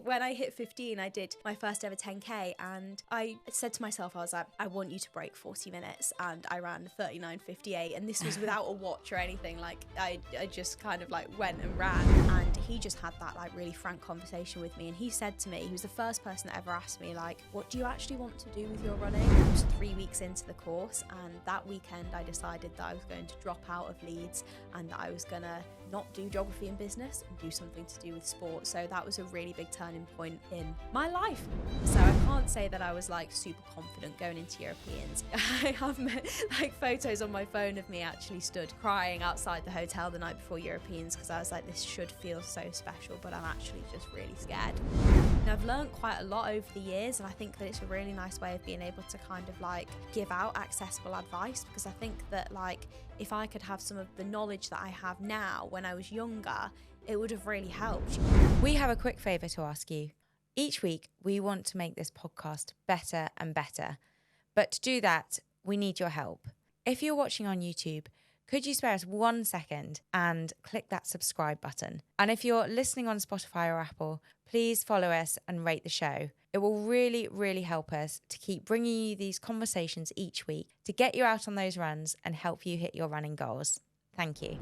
when I hit 15, I did my first ever 10K, and I said to myself, I was like, I want you to break 40 minutes, and I ran 39:58, and this was without a watch or anything. Like I just kind of like went and ran, and he just had that like really frank conversation with me, and he said to me, he was the first person that ever asked me like, what do you actually want to do with your running? It was 3 weeks into the course, and that weekend I decided that I was going to drop out of Leeds and that I was gonna not do geography and business and do something to do with sport. So that was a really big turning point in my life. So I can't say that I was like super confident going into Europeans. I have like photos on my phone of me actually stood crying outside the hotel the night before Europeans, because I was like, this should feel so special, but I'm actually just really scared. And I've learned quite a lot over the years, and I think that it's a really nice way of being able to kind of like give out accessible advice, because I think that like if I could have some of the knowledge that I have now when I was younger, it would have really helped. We have a quick favour to ask you. Each week, we want to make this podcast better and better. But to do that, we need your help. If you're watching on YouTube, could you spare us 1 second and click that subscribe button? And if you're listening on Spotify or Apple, please follow us and rate the show. It will really, really help us to keep bringing you these conversations each week, to get you out on those runs and help you hit your running goals. Thank you.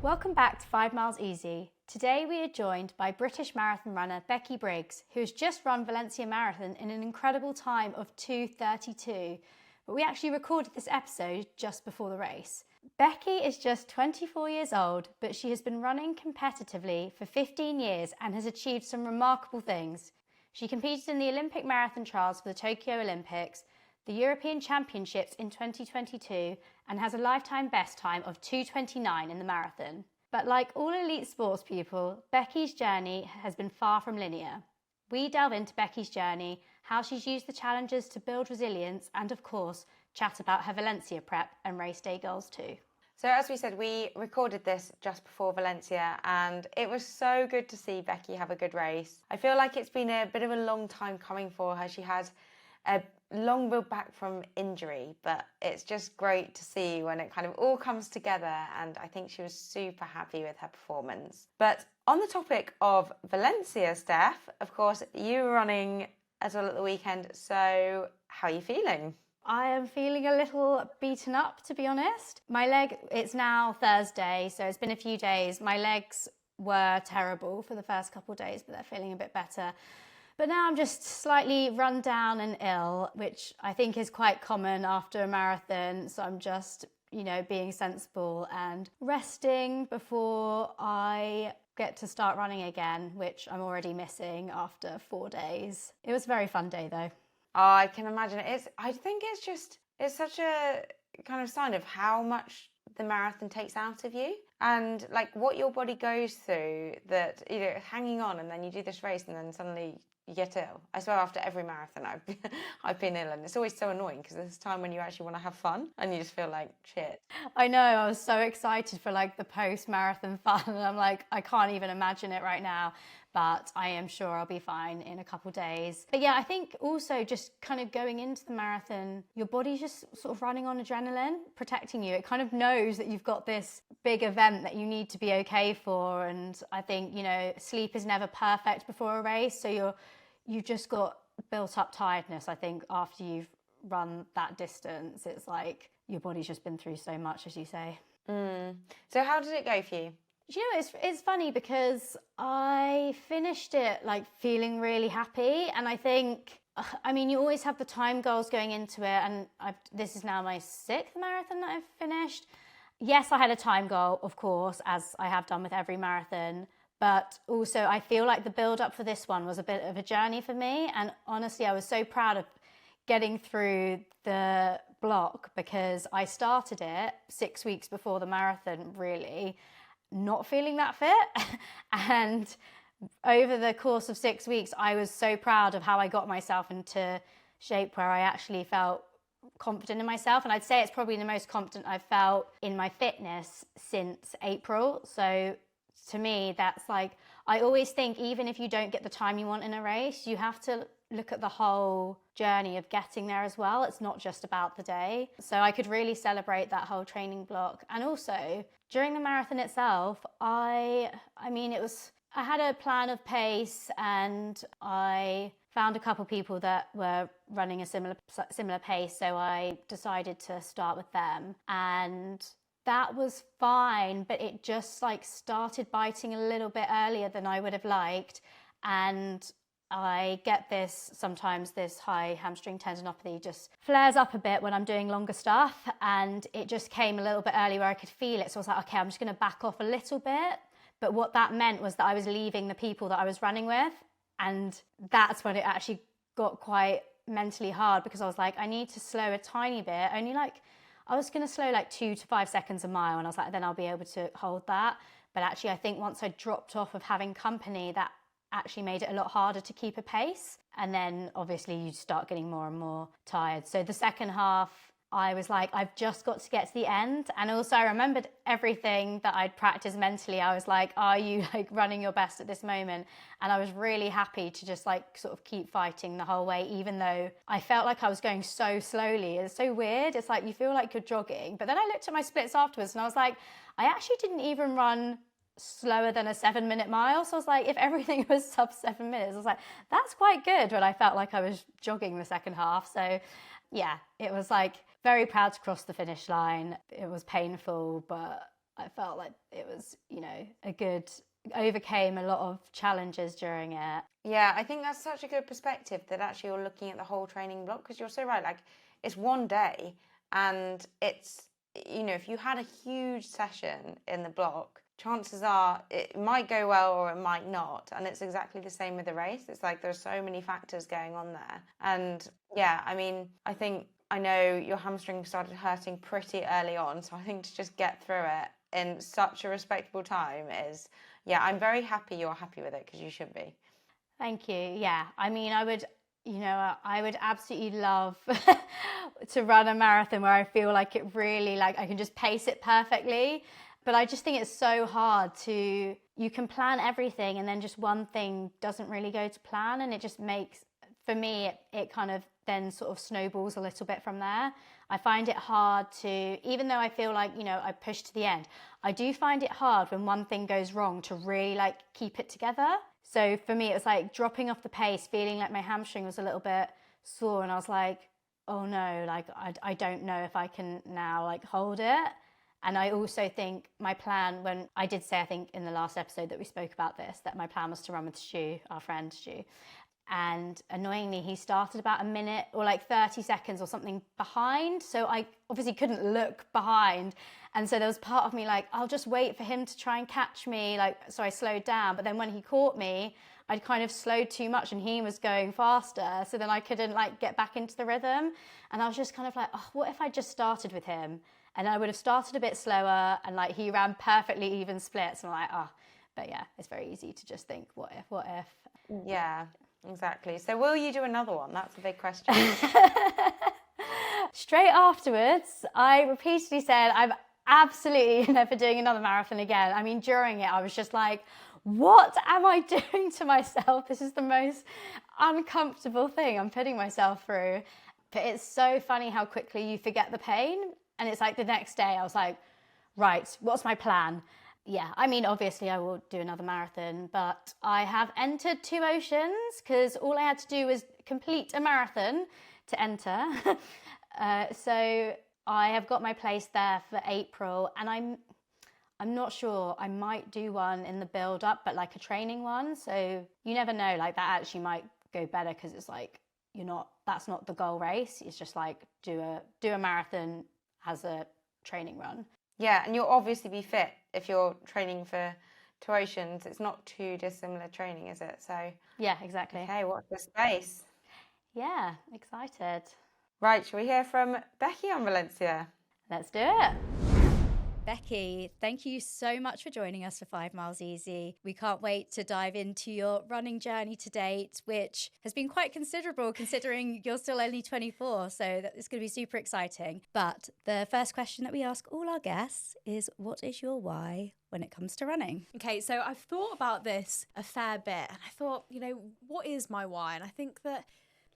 Welcome back to 5 Miles Easy. Today we are joined by British marathon runner Becky Briggs, who has just run Valencia Marathon in an incredible time of 2:32. But we actually recorded this episode just before the race. Becky is just 24 years old, but she has been running competitively for 15 years and has achieved some remarkable things. She competed in the Olympic marathon trials for the Tokyo Olympics, the European Championships in 2022, and has a lifetime best time of 2:29 in the marathon. But like all elite sports people, Becky's journey has been far from linear. We delve into Becky's journey, how she's used the challenges to build resilience, and of course, chat about her Valencia prep and race day goals too. So as we said, we recorded this just before Valencia, and it was so good to see Becky have a good race. I feel like it's been a bit of a long time coming for her. She had a long build back from injury, but it's just great to see when it kind of all comes together, and I think she was super happy with her performance. But on the topic of Valencia, Steph, of course, you were running as well at the weekend, so how are you feeling? I am feeling a little beaten up, to be honest. My leg, it's now Thursday, so it's been a few days. My legs were terrible for the first couple of days, but they're feeling a bit better. But now I'm just slightly run down and ill, which I think is quite common after a marathon. So I'm just, being sensible and resting before I get to start running again, which I'm already missing after 4 days. It was a very fun day though. Oh, I can imagine. I think it's such a kind of sign of how much the marathon takes out of you, and like what your body goes through, that, hanging on, and then you do this race and then suddenly you get ill. I swear after every marathon I've been ill, and it's always so annoying because there's a time when you actually want to have fun and you just feel like shit. I know, I was so excited for like the post-marathon fun, and I'm like, I can't even imagine it right now, but I am sure I'll be fine in a couple days. But yeah, I think also just kind of going into the marathon, your body's just sort of running on adrenaline, protecting you. It kind of knows that you've got this big event that you need to be okay for, and I think, sleep is never perfect before a race, so you've just got built up tiredness. I think after you've run that distance, it's like your body's just been through so much, as you say. So how did it go for you? It's funny because I finished it like feeling really happy, and I think, you always have the time goals going into it, and this is now my 6th marathon that I've finished. Yes, I had a time goal, of course, as I have done with every marathon. But also I feel like the build up for this one was a bit of a journey for me. And honestly, I was so proud of getting through the block, because I started it 6 weeks before the marathon, really not feeling that fit. And over the course of 6 weeks, I was so proud of how I got myself into shape where I actually felt confident in myself. And I'd say it's probably the most confident I've felt in my fitness since April. So to me, that's like, I always think even if you don't get the time you want in a race, you have to look at the whole journey of getting there as well. It's not just about the day. So I could really celebrate that whole training block. And also during the marathon itself, it was I had a plan of pace, and I found a couple people that were running a similar pace, so I decided to start with them, and that was fine, but it just like started biting a little bit earlier than I would have liked. And I get sometimes this high hamstring tendinopathy just flares up a bit when I'm doing longer stuff, and it just came a little bit early where I could feel it. So I was like, okay, I'm just going to back off a little bit. But what that meant was that I was leaving the people that I was running with, and that's when it actually got quite mentally hard, because I was like, I need to slow a tiny bit, only like I was going to slow like 2 to 5 seconds a mile, and I was like, then I'll be able to hold that. But actually, I think once I dropped off of having company, that actually made it a lot harder to keep a pace. And then obviously you start getting more and more tired. So the second half, I was like, I've just got to get to the end. And also I remembered everything that I'd practiced mentally. I was like, are you like running your best at this moment? And I was really happy to just like sort of keep fighting the whole way, even though I felt like I was going so slowly. It's so weird. It's like you feel like you're jogging. But then I looked at my splits afterwards and I was like, I actually didn't even run slower than a 7-minute mile. So I was like, if everything was sub 7 minutes, I was like, that's quite good, when I felt like I was jogging the second half. So yeah, it was like very proud to cross the finish line. It was painful, but I felt like it was, overcame a lot of challenges during it. Yeah, I think that's such a good perspective, that actually you're looking at the whole training block, because you're so right, like it's one day, and it's, if you had a huge session in the block, chances are it might go well or it might not. And it's exactly the same with the race. It's like there's so many factors going on there. And yeah, I mean, I know your hamstring started hurting pretty early on. So I think to just get through it in such a respectable time is, yeah, I'm very happy you're happy with it, because you should be. Thank you. Yeah, I mean, I would absolutely love to run a marathon where I feel like it really, like I can just pace it perfectly. But I just think it's so hard you can plan everything and then just one thing doesn't really go to plan, and it just makes, for me, it kind of then sort of snowballs a little bit from there. I find it hard to, even though I feel like, I push to the end, I do find it hard when one thing goes wrong to really like keep it together. So for me, it was like dropping off the pace, feeling like my hamstring was a little bit sore, and I was like, oh no, like I don't know if I can now like hold it. And I also think my plan, when I did say, I think in the last episode that we spoke about this, that my plan was to run with Stu, our friend Stu. And annoyingly, he started about a minute or like 30 seconds or something behind. So I obviously couldn't look behind. And so there was part of me like, I'll just wait for him to try and catch me. So I slowed down. But then when he caught me, I'd kind of slowed too much and he was going faster. So then I couldn't like get back into the rhythm. And I was just kind of like, oh, what if I just started with him? And I would have started a bit slower, and like he ran perfectly even splits. And I'm like, oh, but yeah, it's very easy to just think, what if? Yeah, exactly. So will you do another one? That's a big question. Straight afterwards, I repeatedly said, I'm absolutely never doing another marathon again. I mean, during it, I was just like, what am I doing to myself? This is the most uncomfortable thing I'm putting myself through. But it's so funny how quickly you forget the pain. And it's like the next day I was like, right, what's my plan? Yeah, I mean, obviously I will do another marathon, but I have entered 2 Oceans because all I had to do was complete a marathon to enter. So I have got my place there for April, and I'm not sure, I might do one in the build up, but like a training one. So you never know, like that actually might go better, because it's like, that's not the goal race. It's just like do a marathon as a training run. Yeah, and you'll obviously be fit if you're training for 2 Oceans. It's not too dissimilar training, is it? So yeah, exactly. Okay, watch the space. Yeah, excited. Right, shall we hear from Becky on Valencia? Let's do it. Becky, thank you so much for joining us for 5 Miles Easy. We can't wait to dive into your running journey to date, which has been quite considerable considering you're still only 24, so it's going to be super exciting. But the first question that we ask all our guests is, what is your why when it comes to running? Okay, so I've thought about this a fair bit, and I thought, what is my why? And I think that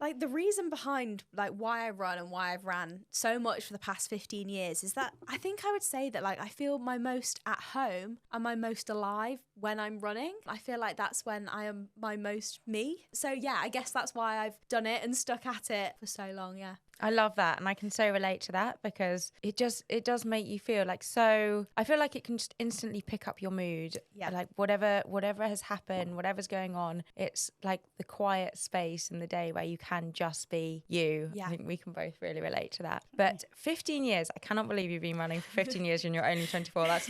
like the reason behind like why I run and why I've ran so much for the past 15 years is that I think I would say that like I feel my most at home and my most alive when I'm running. I feel like that's when I am my most me. So yeah, I guess that's why I've done it and stuck at it for so long. Yeah. I love that, and I can so relate to that because it does make you feel like so. I feel like it can just instantly pick up your mood. Yeah. Like whatever has happened, whatever's going on, it's like the quiet space in the day where you can just be you. Yeah. I think we can both really relate to that. But 15 years, I cannot believe you've been running for 15 years and you're only 24. That's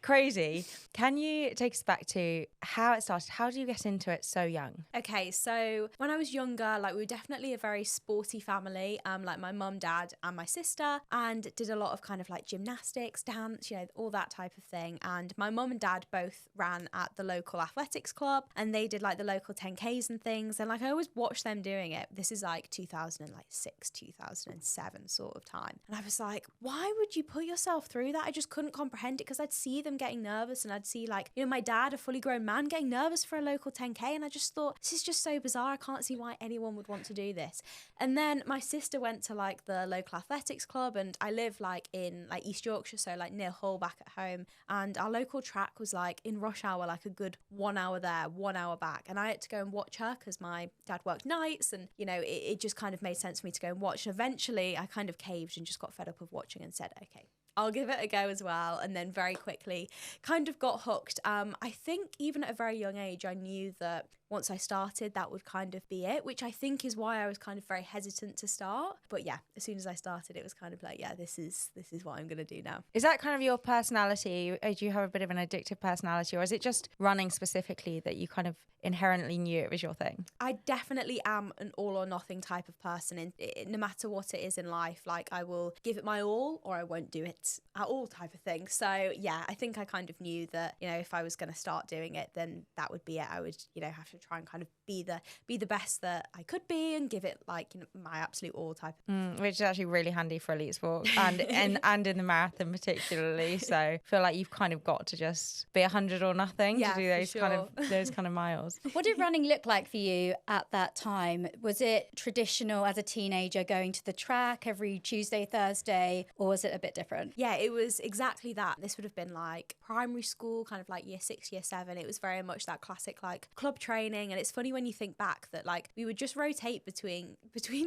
crazy. Can you take us back to how it started? How did you get into it so young? Okay, so when I was younger, like we were definitely a very sporty family. Like my mum, dad, and my sister, and did a lot of kind of like gymnastics, dance, you know, all that type of thing. And my mum and dad both ran at the local athletics club, and they did like the local 10Ks and things. And like I always watched them doing it. This is like 2006, 2007 sort of time. And I was like, why would you put yourself through that? I just couldn't comprehend it because I'd see them getting nervous, and I'd see like, you know, my dad, a fully grown man, getting nervous for a local 10K. And I just thought, this is just so bizarre. I can't see why anyone would want to do this. And then my sister went to like the local athletics club, and I live like in like East Yorkshire, so like near Hull back at home, and our local track was like in rush hour, like a good 1 hour there, 1 hour back, and I had to go and watch her because my dad worked nights, and you know it just kind of made sense for me to go and watch. And eventually I kind of caved and just got fed up of watching and said, okay, I'll give it a go as well. And then very quickly kind of got hooked. I think even at a very young age, I knew that once I started, that would kind of be it, which I think is why I was kind of very hesitant to start. But yeah, as soon as I started, it was kind of like, yeah, this is what I'm going to do now. Is that kind of your personality? Do you have a bit of an addictive personality, or is it just running specifically that you kind of inherently knew it was your thing? I definitely am an all or nothing type of person, and no matter what it is in life, like I will give it my all or I won't do it at all type of thing. So yeah, I think I kind of knew that, you know, if I was going to start doing it, then that would be it. I would, you know, have to try and kind of be the best that I could be and give it like, you know, my absolute all type. Which is actually really handy for elite sport and in the marathon particularly. So I feel like you've kind of got to just be 100 or nothing to do those kind of miles. What did running look like for you at that time? Was it traditional as a teenager going to the track every Tuesday, Thursday, or was it a bit different? Yeah, it was exactly that. This would have been like primary school, kind of like year 6, year 7. It was very much that classic like club training. And it's funny when you think back that like we would just rotate between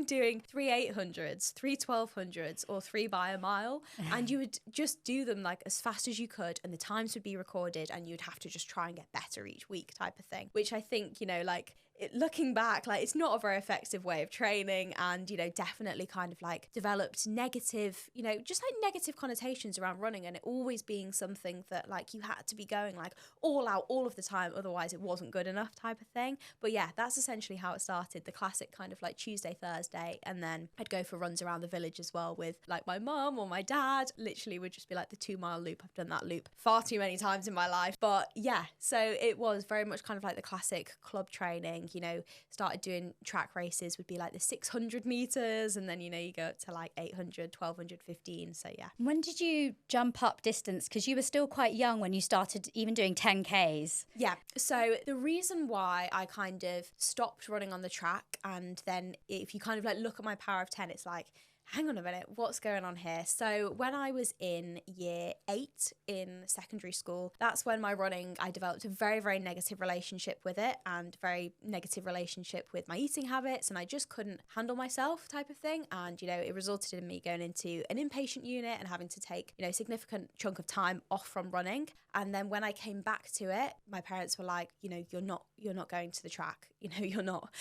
doing 3 800s, 3 1200s, or 3 by a mile. And you would just do them like as fast as you could, and the times would be recorded, and you'd have to just try and get better each week type of thing, which I think, you know, like looking back, like it's not a very effective way of training, and, you know, definitely kind of like developed negative, you know, just like negative connotations around running, and it always being something that like you had to be going like all out all of the time, otherwise it wasn't good enough type of thing. But yeah, that's essentially how it started, the classic kind of like Tuesday, Thursday, and then I'd go for runs around the village as well with like my mum or my dad. Literally would just be like the 2 mile loop. I've done that loop far too many times in my life. But yeah, so it was very much kind of like the classic club training. You know, started doing track races, would be like the 600 meters, and then, you know, you go up to like 800, 1200, 15. So yeah. When did you jump up distance? Because you were still quite young when you started even doing 10Ks. Yeah. So the reason why I kind of stopped running on the track, and then if you kind of like look at my power of 10, it's like, hang on a minute, what's going on here? So when I was in year 8 in secondary school, that's when my running, I developed a very, very negative relationship with it, and very negative relationship with my eating habits, and I just couldn't handle myself type of thing. And, you know, it resulted in me going into an inpatient unit and having to take, you know, a significant chunk of time off from running. And then when I came back to it, my parents were like, you know, you're not going to the track. You know, you're not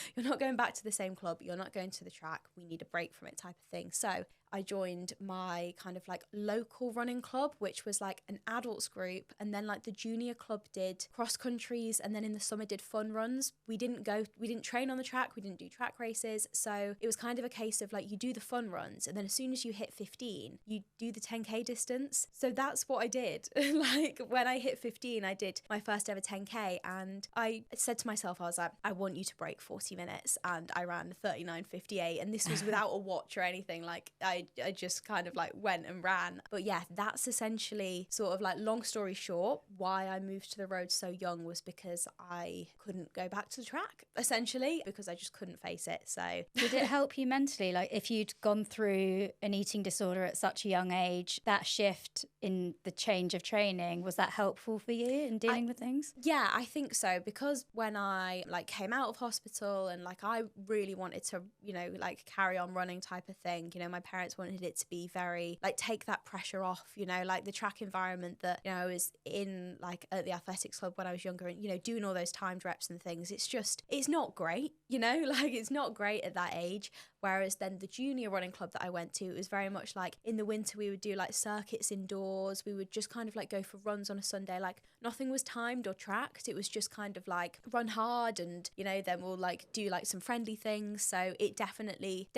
going back to the same club. You're not going to the track. We need a break from it type of thing. So I joined my kind of like local running club, which was like an adults group. And then like the junior club did cross countries, and then in the summer did fun runs. We didn't train on the track. We didn't do track races. So it was kind of a case of like, you do the fun runs, and then as soon as you hit 15, you do the 10K distance. So that's what I did. Like when I hit 15, I did my first ever 10K, and I said to myself, I was like, I want you to break 40 minutes. And I ran 39:58, and this was without a watch or anything. Like I I just kind of like went and ran. But yeah, that's essentially sort of like, long story short, why I moved to the road so young was because I couldn't go back to the track, essentially, because I just couldn't face it. So did it help you mentally? Like, if you'd gone through an eating disorder at such a young age, that shift in the change of training, was that helpful for you in dealing with things? Yeah, I think so, because when I like came out of hospital and like I really wanted to, you know, like carry on running type of thing, you know, my parents wanted it to be very like, take that pressure off, you know, like the track environment that, you know, I was in like at the athletics club when I was younger, and, you know, doing all those timed reps and things, it's not great, you know, like it's not great at that age. Whereas then the junior running club that I went to, it was very much like, in the winter we would do like circuits indoors. We would just kind of like go for runs on a Sunday. Like, nothing was timed or tracked. It was just kind of like run hard, and, you know, then we'll like do like some friendly things. So it definitely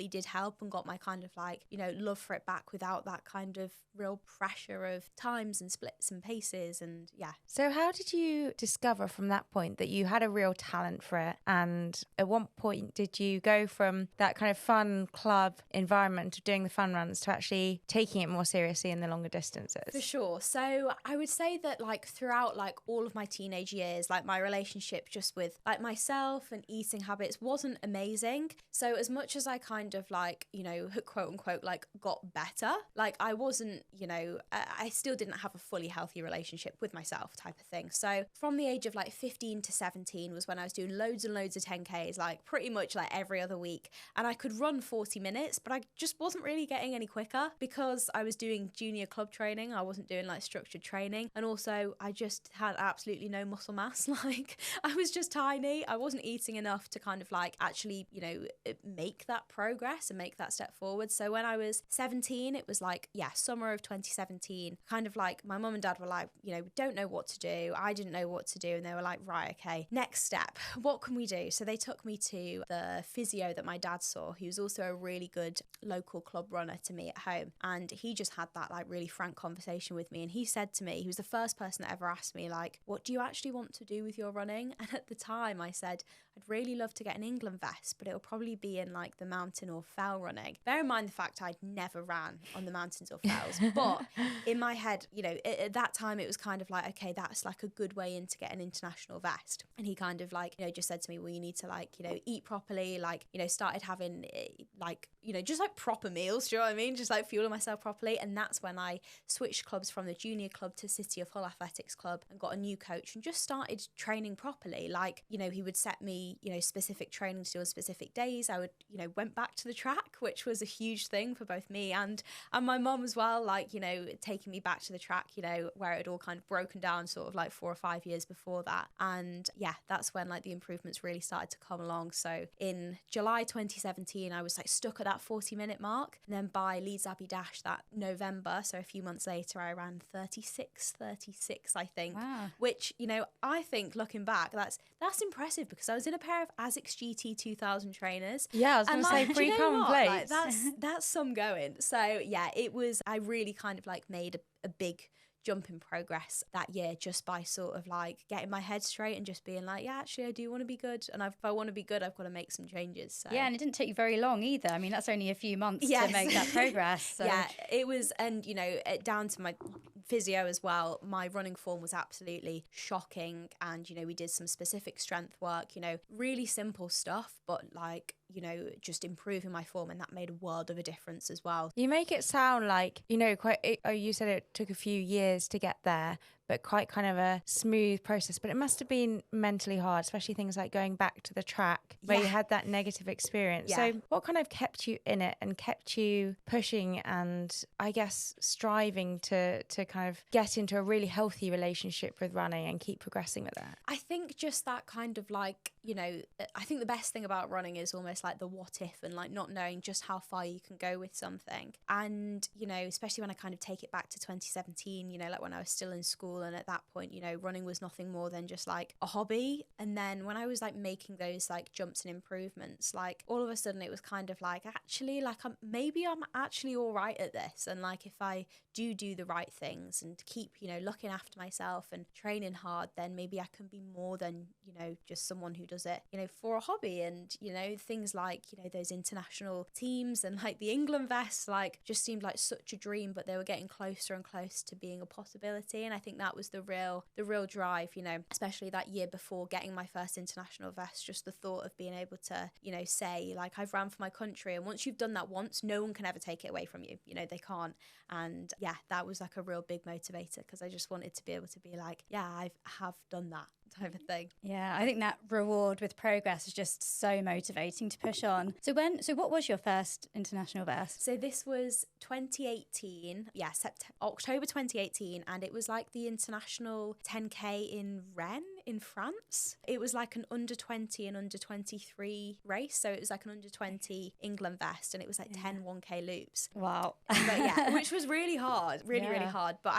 did help, and got my kind of like, you know, love for it back without that kind of real pressure of times and splits and paces. And yeah. So how did you discover from that point that you had a real talent for it? And at what point did you go from that kind of fun club environment of doing the fun runs to actually taking it more seriously in the longer distances? For sure. So I would say that like throughout like all of my teenage years, like my relationship just with like myself and eating habits wasn't amazing. So as much as I kind of like, you know, quote unquote, like got better, like I wasn't, you know, I still didn't have a fully healthy relationship with myself type of thing. So from the age of like 15 to 17 was when I was doing loads and loads of 10Ks, like pretty much like every other week. And I could run 40 minutes, but I just wasn't really getting any quicker because I was doing junior club training. I wasn't doing like structured training. And also I just had absolutely no muscle mass. Like, I was just tiny. I wasn't eating enough to kind of like actually, you know, make that progress and make that step forward. So when I was 17, it was like, yeah, summer of 2017, kind of like my mum and dad were like, you know, we don't know what to do. I didn't know what to do. And they were like, right, okay, next step, what can we do? So they took me to the physio that my dad saw, who was also a really good local club runner to me at home. And he just had that like really frank conversation with me. And he said to me, he was the first person that ever asked me, like, what do you actually want to do with your running? And at the time I said, I'd really love to get an England vest, but it'll probably be in like the mountain or fell running. Bear in mind the fact I'd never ran on the mountains or fells, but in my head, you know, at that time it was kind of like, okay, that's like a good way in to get an international vest. And he kind of like, you know, just said to me, well, you need to like, you know, eat properly, like, you know, started having like, you know, just like proper meals, do you know what I mean? Just like fueling myself properly. And that's when I switched clubs from the junior club to City of Hull Athletics Club and got a new coach and just started training properly. Like, you know, he would set me, you know, specific training to do on specific days. I would, you know, went back to the track, which was a huge thing for both me and my mum as well. Like, you know, taking me back to the track, you know, where it had all kind of broken down sort of like 4 or 5 years before that. And yeah, that's when like the improvements really started to come along. So in July 2017, I was like stuck at that 40-minute mark. And then by Leeds Abbey Dash that November, so a few months later, I ran 36, I think. Wow. Which, you know, I think looking back, that's impressive because I was in a pair of ASICS GT 2000 trainers. Yeah, I was going to say do you pretty know commonplace. what? Like, that's some going. So yeah, it was, I really kind of like made a big jump in progress that year just by sort of like getting my head straight and just being like, yeah, actually I do want to be good, and if I want to be good, I've got to make some changes. So Yeah, and it didn't take you very long either. I mean, that's only a few months to make that progress. So. Yeah, it was. And you know, down to my physio as well, my running form was absolutely shocking. And you know, we did some specific strength work, you know, really simple stuff, but like, you know, just improving my form, and that made a world of a difference as well. You make it sound like, you know, you said it took a few years to get there, but quite kind of a smooth process. But it must have been mentally hard, especially things like going back to the track where you had that negative experience. Yeah. So what kind of kept you in it and kept you pushing and I guess striving to kind of get into a really healthy relationship with running and keep progressing with that? I think just that kind of like, you know, I think the best thing about running is almost like the what if, and like not knowing just how far you can go with something. And, you know, especially when I kind of take it back to 2017, you know, like when I was still in school school, and at that point, you know, running was nothing more than just like a hobby. And then when I was like making those like jumps and improvements, like all of a sudden it was kind of like, actually, like maybe I'm actually all right at this. And like if I do the right things and keep, you know, looking after myself and training hard, then maybe I can be more than, you know, just someone who does it, you know, for a hobby. And, you know, things like, you know, those international teams and like the England vests, like just seemed like such a dream, but they were getting closer and closer to being a possibility. And I think that was the real drive, you know, especially that year before getting my first international vest, just the thought of being able to, you know, say like I've ran for my country, and once you've done that once, no one can ever take it away from you, you know, they can't. And yeah, that was like a real big motivator, because I just wanted to be able to be like, yeah, I have done that type of thing. Yeah, I think that reward with progress is just so motivating to push on. So what was your first international vest? So this was 2018, yeah, October 2018, and it was like the international 10K in Rennes in France. It was like an under 20 and under 23 race, so it was like an under 20 England vest, and it was like 10 1K loops. Wow. But yeah, which was really hard, really hard, but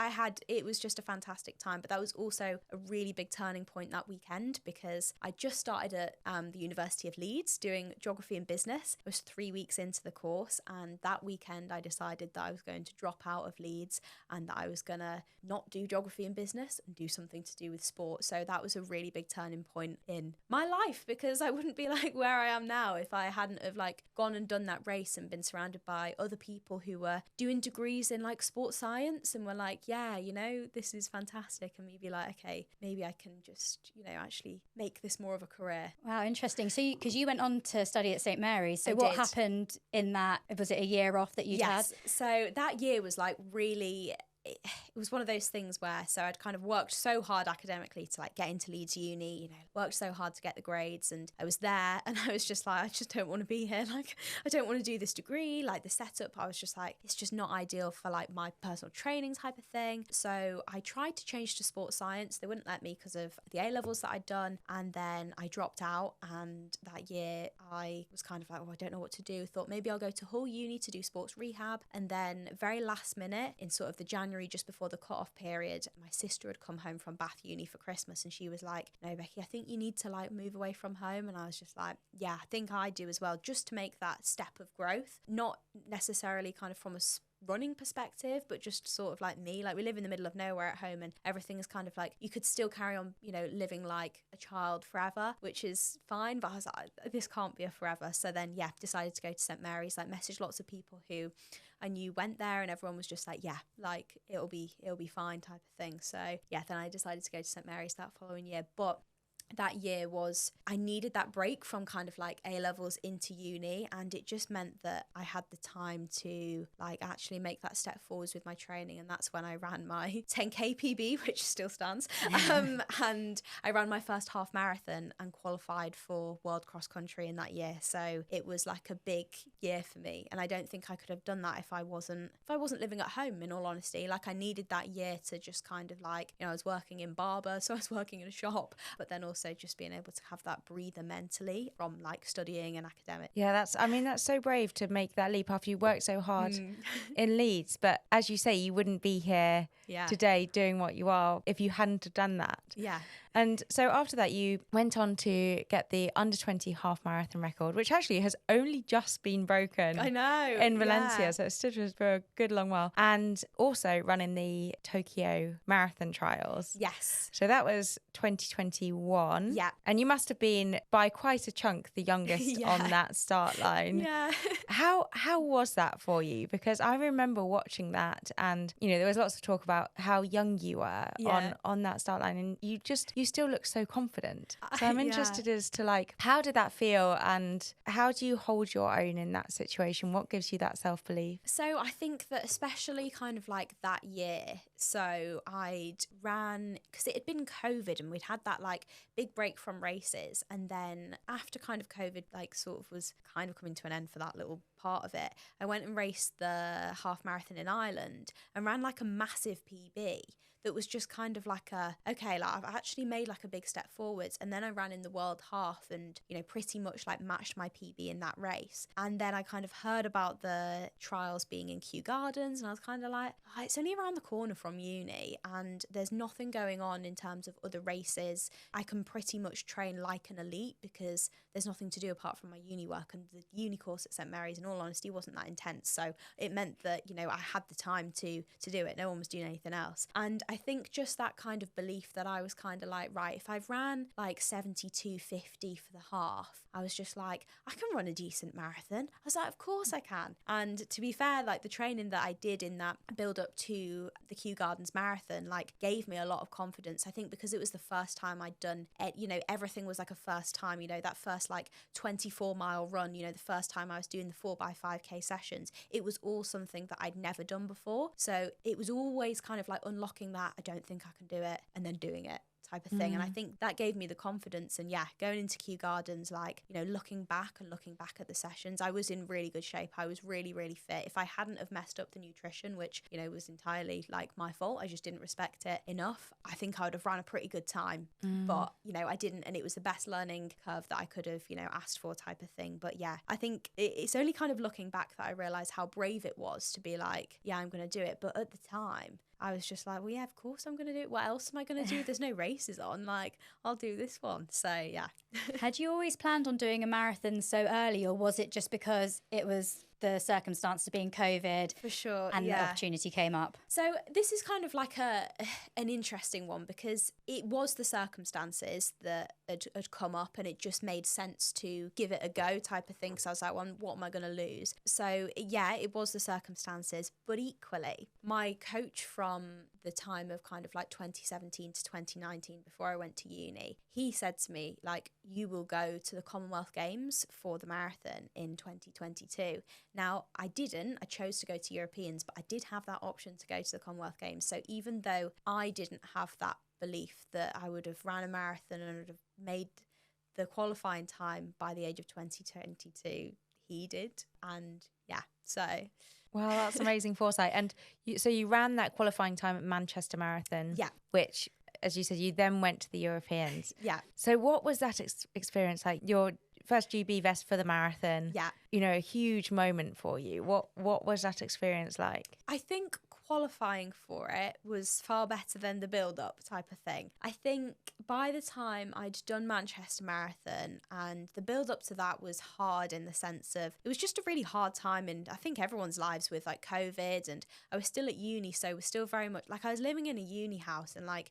it was just a fantastic time. But that was also a really big turning point that weekend, because I just started at the University of Leeds doing geography and business. I was 3 weeks into the course, and that weekend I decided that I was going to drop out of Leeds and that I was going to not do geography and business and do something to do with sport. So that was a really big turning point in my life, because I wouldn't be like where I am now if I hadn't have like gone and done that race and been surrounded by other people who were doing degrees in like sports science and were like, yeah, you know, this is fantastic. And me be like, okay, maybe I can just, you know, actually make this more of a career. Wow, interesting. So because you went on to study at St. Mary's, so I what did. happened in that? Was it a year off that you'd had? Yes. So that year was like really, it was one of those things where, so I'd kind of worked so hard academically to like get into Leeds uni, you know, worked so hard to get the grades, and I was there and I was just like, I just don't want to be here. Like, I don't want to do this degree, like the setup, I was just like, it's just not ideal for like my personal training type of thing. So I tried to change to sports science. They wouldn't let me because of the A-levels that I'd done. And then I dropped out, and that year I was kind of like, oh, I don't know what to do. Thought maybe I'll go to Hull Uni to do sports rehab. And then very last minute, in sort of the January just before the cut-off period, my sister had come home from Bath Uni for Christmas, and she was like, no, Becky, I think you need to like move away from home. And I was just like, yeah, I think I do as well, just to make that step of growth, not necessarily kind of from a running perspective, but just sort of like me, like we live in the middle of nowhere at home, and everything is kind of like, you could still carry on, you know, living like a child forever, which is fine, but I was like, this can't be a forever. So then yeah, decided to go to St. Mary's, like messaged lots of people who I knew went there, and everyone was just like, yeah, like it'll be fine type of thing. So yeah, then I decided to go to St. Mary's that following year. But that year was, I needed that break from kind of like A-levels into uni, and it just meant that I had the time to like actually make that step forwards with my training. And that's when I ran my 10K PB, which still stands, and I ran my first half marathon and qualified for World Cross Country in that year. So it was like a big year for me, and I don't think I could have done that if I wasn't living at home, in all honesty. Like I needed that year to just kind of like, you know, I was working in Barber, so I was working in a shop, but then also just being able to have that breather mentally from like studying and academic. Yeah, that's so brave to make that leap after you worked so hard in Leeds. But as you say, you wouldn't be here today doing what you are if you hadn't have done that. Yeah. And so after that, you went on to get the under 20 half marathon record, which actually has only just been broken. I know. In Valencia. So it stood for a good long while. And also running the Tokyo Marathon trials. Yes. So that was 2021. Yeah. And you must have been by quite a chunk the youngest on that start line. Yeah. How was that for you? Because I remember watching that, and you know, there was lots of talk about how young you were on that start line, and you still look so confident. So I'm interested as to like, how did that feel, and how do you hold your own in that situation? What gives you that self-belief? So I think that especially kind of like that year, so I'd ran, because it had been COVID and we'd had that like big break from races, and then after kind of COVID like sort of was kind of coming to an end for that little part of it, I went and raced the half marathon in Ireland and ran like a massive PB that was just kind of like like I've actually made like a big step forwards. And then I ran in the world half and, you know, pretty much like matched my PB in that race. And then I kind of heard about the trials being in Kew Gardens, and I was kind of like, oh, it's only around the corner from from uni and there's nothing going on in terms of other races. I can pretty much train like an elite because there's nothing to do apart from my uni work, and the uni course at St Mary's, in all honesty, wasn't that intense. So it meant that, you know, I had the time to do it. No one was doing anything else. And I think just that kind of belief that I was kind of like, right, if I've ran like 72.50 for the half, I was just like, I can run a decent marathon. I was like, of course I can. And to be fair, like the training that I did in that build up to the Kew Gardens Marathon, like gave me a lot of confidence. I think because it was the first time I'd done it, you know, everything was like a first time, you know, that first like 24-mile run, you know, the first time I was doing the 4x5k sessions, it was all something that I'd never done before. So it was always kind of like unlocking that, I don't think I can do it, and then doing it type of thing. And I think that gave me the confidence. And yeah, going into Kew Gardens, like, you know, looking back at the sessions, I was in really good shape. I was really, really fit. If I hadn't have messed up the nutrition, which, you know, was entirely like my fault, I just didn't respect it enough, I think I would have ran a pretty good time. But, you know, I didn't, and it was the best learning curve that I could have, you know, asked for type of thing. But yeah, I think it's only kind of looking back that I realised how brave it was to be like, yeah, I'm going to do it. But at the time, I was just like, well, yeah, of course I'm going to do it. What else am I going to do? There's no races on. Like, I'll do this one. So, yeah. Had you always planned on doing a marathon so early, or was it just because it was the circumstance of being COVID? For sure, and yeah. the opportunity came up? So this is kind of like an interesting one, because it was the circumstances that had come up and it just made sense to give it a go type of thing. So I was like, well, what am I going to lose? So yeah, it was the circumstances, but equally, my coach from the time of kind of like 2017 to 2019, before I went to uni, he said to me, like, you will go to the Commonwealth Games for the marathon in 2022. Now, I didn't. I chose to go to Europeans, but I did have that option to go to the Commonwealth Games. So even though I didn't have that belief that I would have ran a marathon and would have made the qualifying time by the age of 2022, he did. And yeah, so... Well, that's amazing foresight. And so you ran that qualifying time at Manchester Marathon, yeah, which, as you said, you then went to the Europeans. Yeah. So what was that experience like? Your first GB vest for the marathon. Yeah. You know, a huge moment for you. What was that experience like? I think qualifying for it was far better than the build-up type of thing. I think by the time I'd done Manchester Marathon, and the build-up to that was hard in the sense of, it was just a really hard time in, I think, everyone's lives with like COVID, and I was still at uni, so we're still very much, like, I was living in a uni house and like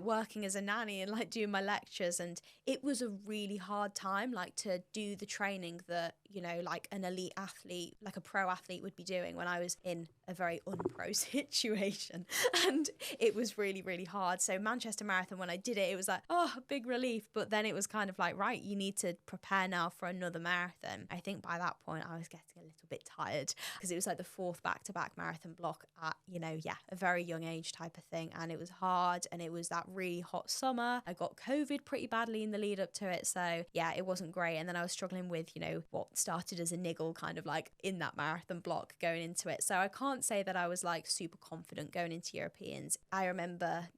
working as a nanny and like doing my lectures, and it was a really hard time, like, to do the training that, you know, like an elite athlete, like a pro athlete would be doing when I was in a very unpro situation. And it was really, really hard. So Manchester Marathon, when I did it, it was like, oh, big relief. But then it was kind of like, right, you need to prepare now for another marathon. I think by that point I was getting a little bit tired, because it was like the fourth back-to-back marathon block at, you know, yeah, a very young age type of thing. And it was hard, and it was that really hot summer. I got COVID pretty badly in the lead up to it. So yeah, it wasn't great. And then I was struggling with, you know, what started as a niggle kind of like in that marathon block going into it. So I can't say that I was like super confident going into Europeans. I remember,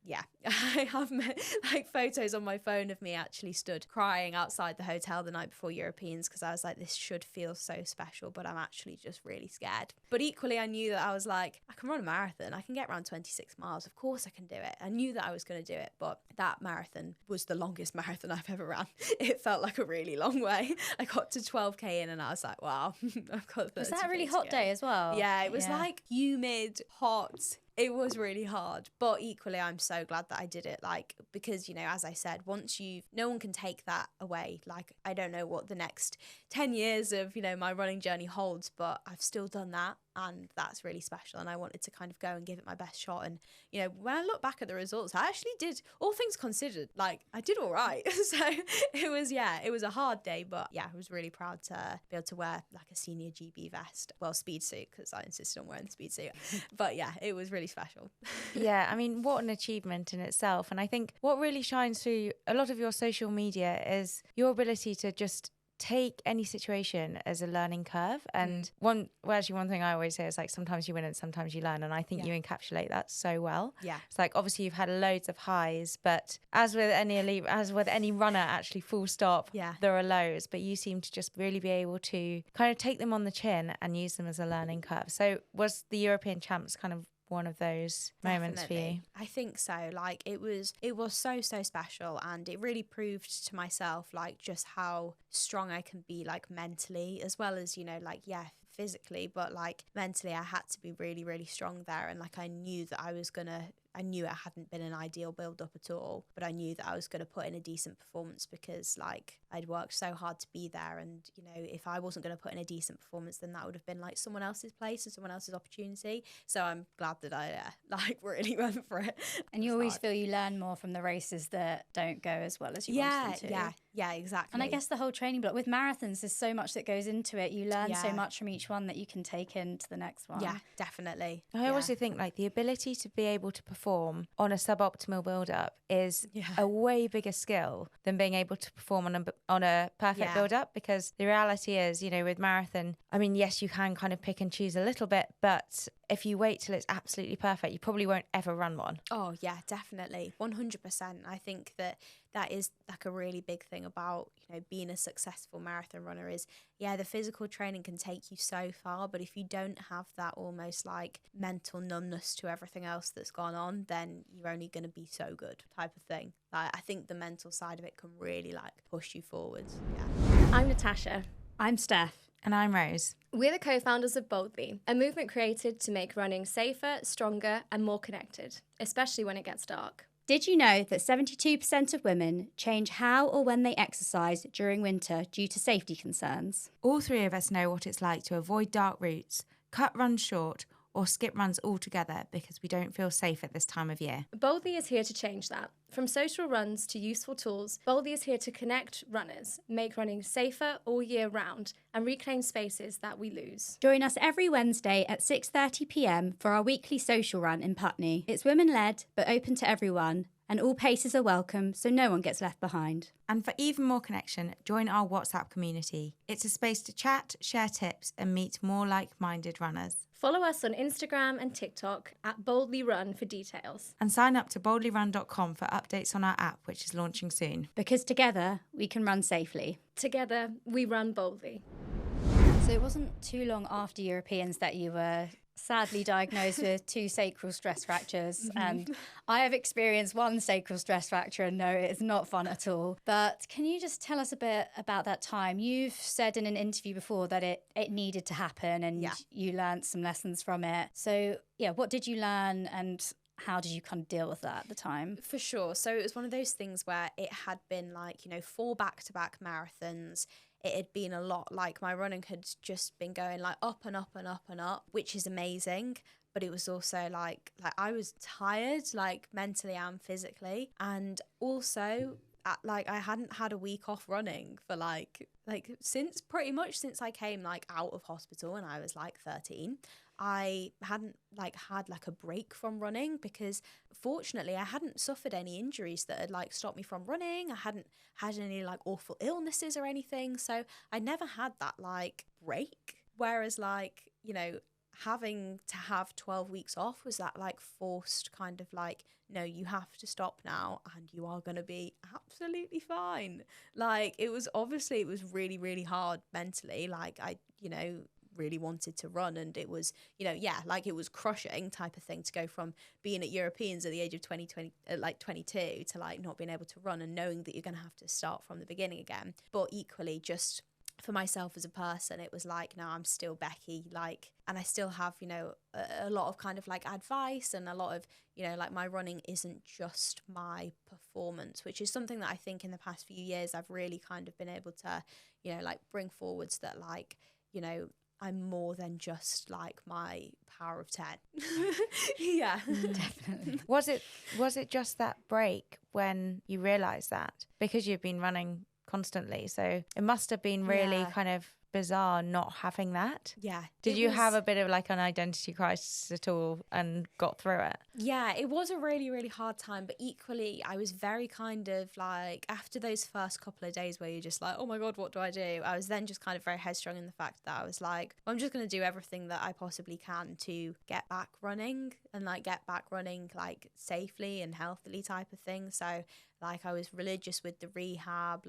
I have like photos on my phone of me actually stood crying outside the hotel the night before Europeans, because I was like, this should feel so special, but I'm actually just really scared. But equally, I knew that I was like, I can run a marathon. I can get around 26 miles. Of course I can do it. I knew that I was going to do it, but that marathon was the longest marathon I've ever ran. It felt like a really long way. I got to 12k in and I was like, wow, I've got 30. Was that a really hot day as well? Yeah, it was like humid, hot. It was really hard, but equally I'm so glad that I did it, like, because, you know, as I said, no one can take that away. Like, I don't know what the next 10 years of, you know, my running journey holds, but I've still done that, and that's really special, and I wanted to kind of go and give it my best shot. And, you know, when I look back at the results, I actually did, all things considered, like, I did all right. So it was a hard day, but yeah, I was really proud to be able to wear like a senior GB vest, well, speed suit, because I insisted on wearing the speed suit. But yeah, it was really special. Yeah, I mean, what an achievement in itself. And I think what really shines through a lot of your social media is your ability to just take any situation as a learning curve. And one thing I always say is, like, sometimes you win and sometimes you learn, and I think you encapsulate that so well. Yeah, it's like, obviously you've had loads of highs, but as with any runner, actually, full stop, there are lows, but you seem to just really be able to kind of take them on the chin and use them as a learning curve. So was the European champs kind of one of those moments for you? I think so. Like it was so special, and it really proved to myself like just how strong I can be, like mentally as well as, you know, like physically, but like mentally I had to be really, really strong there. And like I knew that I knew it hadn't been an ideal build up at all, but I knew that I was going to put in a decent performance because like I'd worked so hard to be there. And, you know, if I wasn't going to put in a decent performance, then that would have been like someone else's place and someone else's opportunity. So I'm glad that I like really went for it. And you always feel you learn more from the races that don't go as well as you want them to. Yeah, exactly. And I guess the whole training block with marathons, there's so much that goes into it. You learn so much from each one that you can take into the next one. Yeah, definitely. I also think like the ability to be able to perform on a suboptimal build-up is a way bigger skill than being able to perform on a perfect build-up, because the reality is, you know, with marathon, I mean, yes, you can kind of pick and choose a little bit, but if you wait till it's absolutely perfect, you probably won't ever run one. Oh, yeah, definitely. 100%. I think that is like a really big thing about, you know, being a successful marathon runner is, the physical training can take you so far, but if you don't have that almost like mental numbness to everything else that's gone on, then you're only going to be so good type of thing. Like, I think the mental side of it can really like push you forwards. Yeah. I'm Natasha. I'm Steph. And I'm Rose. We're the co-founders of Boldly, a movement created to make running safer, stronger, and more connected, especially when it gets dark. Did you know that 72% of women change how or when they exercise during winter due to safety concerns? All three of us know what it's like to avoid dark routes, cut runs short, or skip runs altogether because we don't feel safe at this time of year. Boldly is here to change that. From social runs to useful tools, Boldly is here to connect runners, make running safer all year round, and reclaim spaces that we lose. Join us every Wednesday at 6:30 p.m. for our weekly social run in Putney. It's women-led, but open to everyone, and all paces are welcome, so no one gets left behind. And for even more connection, join our WhatsApp community. It's a space to chat, share tips, and meet more like-minded runners. Follow us on Instagram and TikTok at Boldly Run for details. And sign up to boldlyrun.com for updates on our app, which is launching soon. Because together, we can run safely. Together, we run boldly. So it wasn't too long after Europeans that you were sadly diagnosed with 2 sacral stress fractures. And I have experienced 1 sacral stress fracture, and no, it's not fun at all. But can you just tell us a bit about that time? You've said in an interview before that it needed to happen, and you learned some lessons from it. So what did you learn, and how did you kind of deal with that at the time? For sure. So it was one of those things where it had been like, you know, 4 back-to-back marathons. It had been a lot, like my running had just been going like up and up and up and up, which is amazing. But it was also like I was tired, like mentally and physically. And also I hadn't had a week off running for like since I came like out of hospital when I was like 13. I hadn't had a break from running because fortunately I hadn't suffered any injuries that had stopped me from running. I hadn't had any awful illnesses or anything. So I never had that break. Whereas you know, having to have 12 weeks off was that forced kind of no, you have to stop now and you are going to be absolutely fine. It was really, really hard mentally. I, you know, really wanted to run, and it was, you know, it was crushing type of thing to go from being at Europeans at the age of 22 to not being able to run and knowing that you're going to have to start from the beginning again. But equally, just for myself as a person, it was no, I'm still Becky, and I still have, you know, a lot of kind of advice, and a lot of, you know, my running isn't just my performance, which is something that I think in the past few years I've really kind of been able to, you know, bring forwards that you know, I'm more than just my power of 10. Yeah, definitely. Was it just that break when you realised that? Because you've been running constantly, so it must have been really kind of bizarre not having that. Yeah. Did you have a bit of an identity crisis at all and got through it? Yeah, it was a really, really hard time, but equally I was very kind of after those first couple of days where you're just oh my God, what do? I was then just kind of very headstrong in the fact that I was well, I'm just going to do everything that I possibly can to get back running and get back running safely and healthily type of thing. So I was religious with the rehab,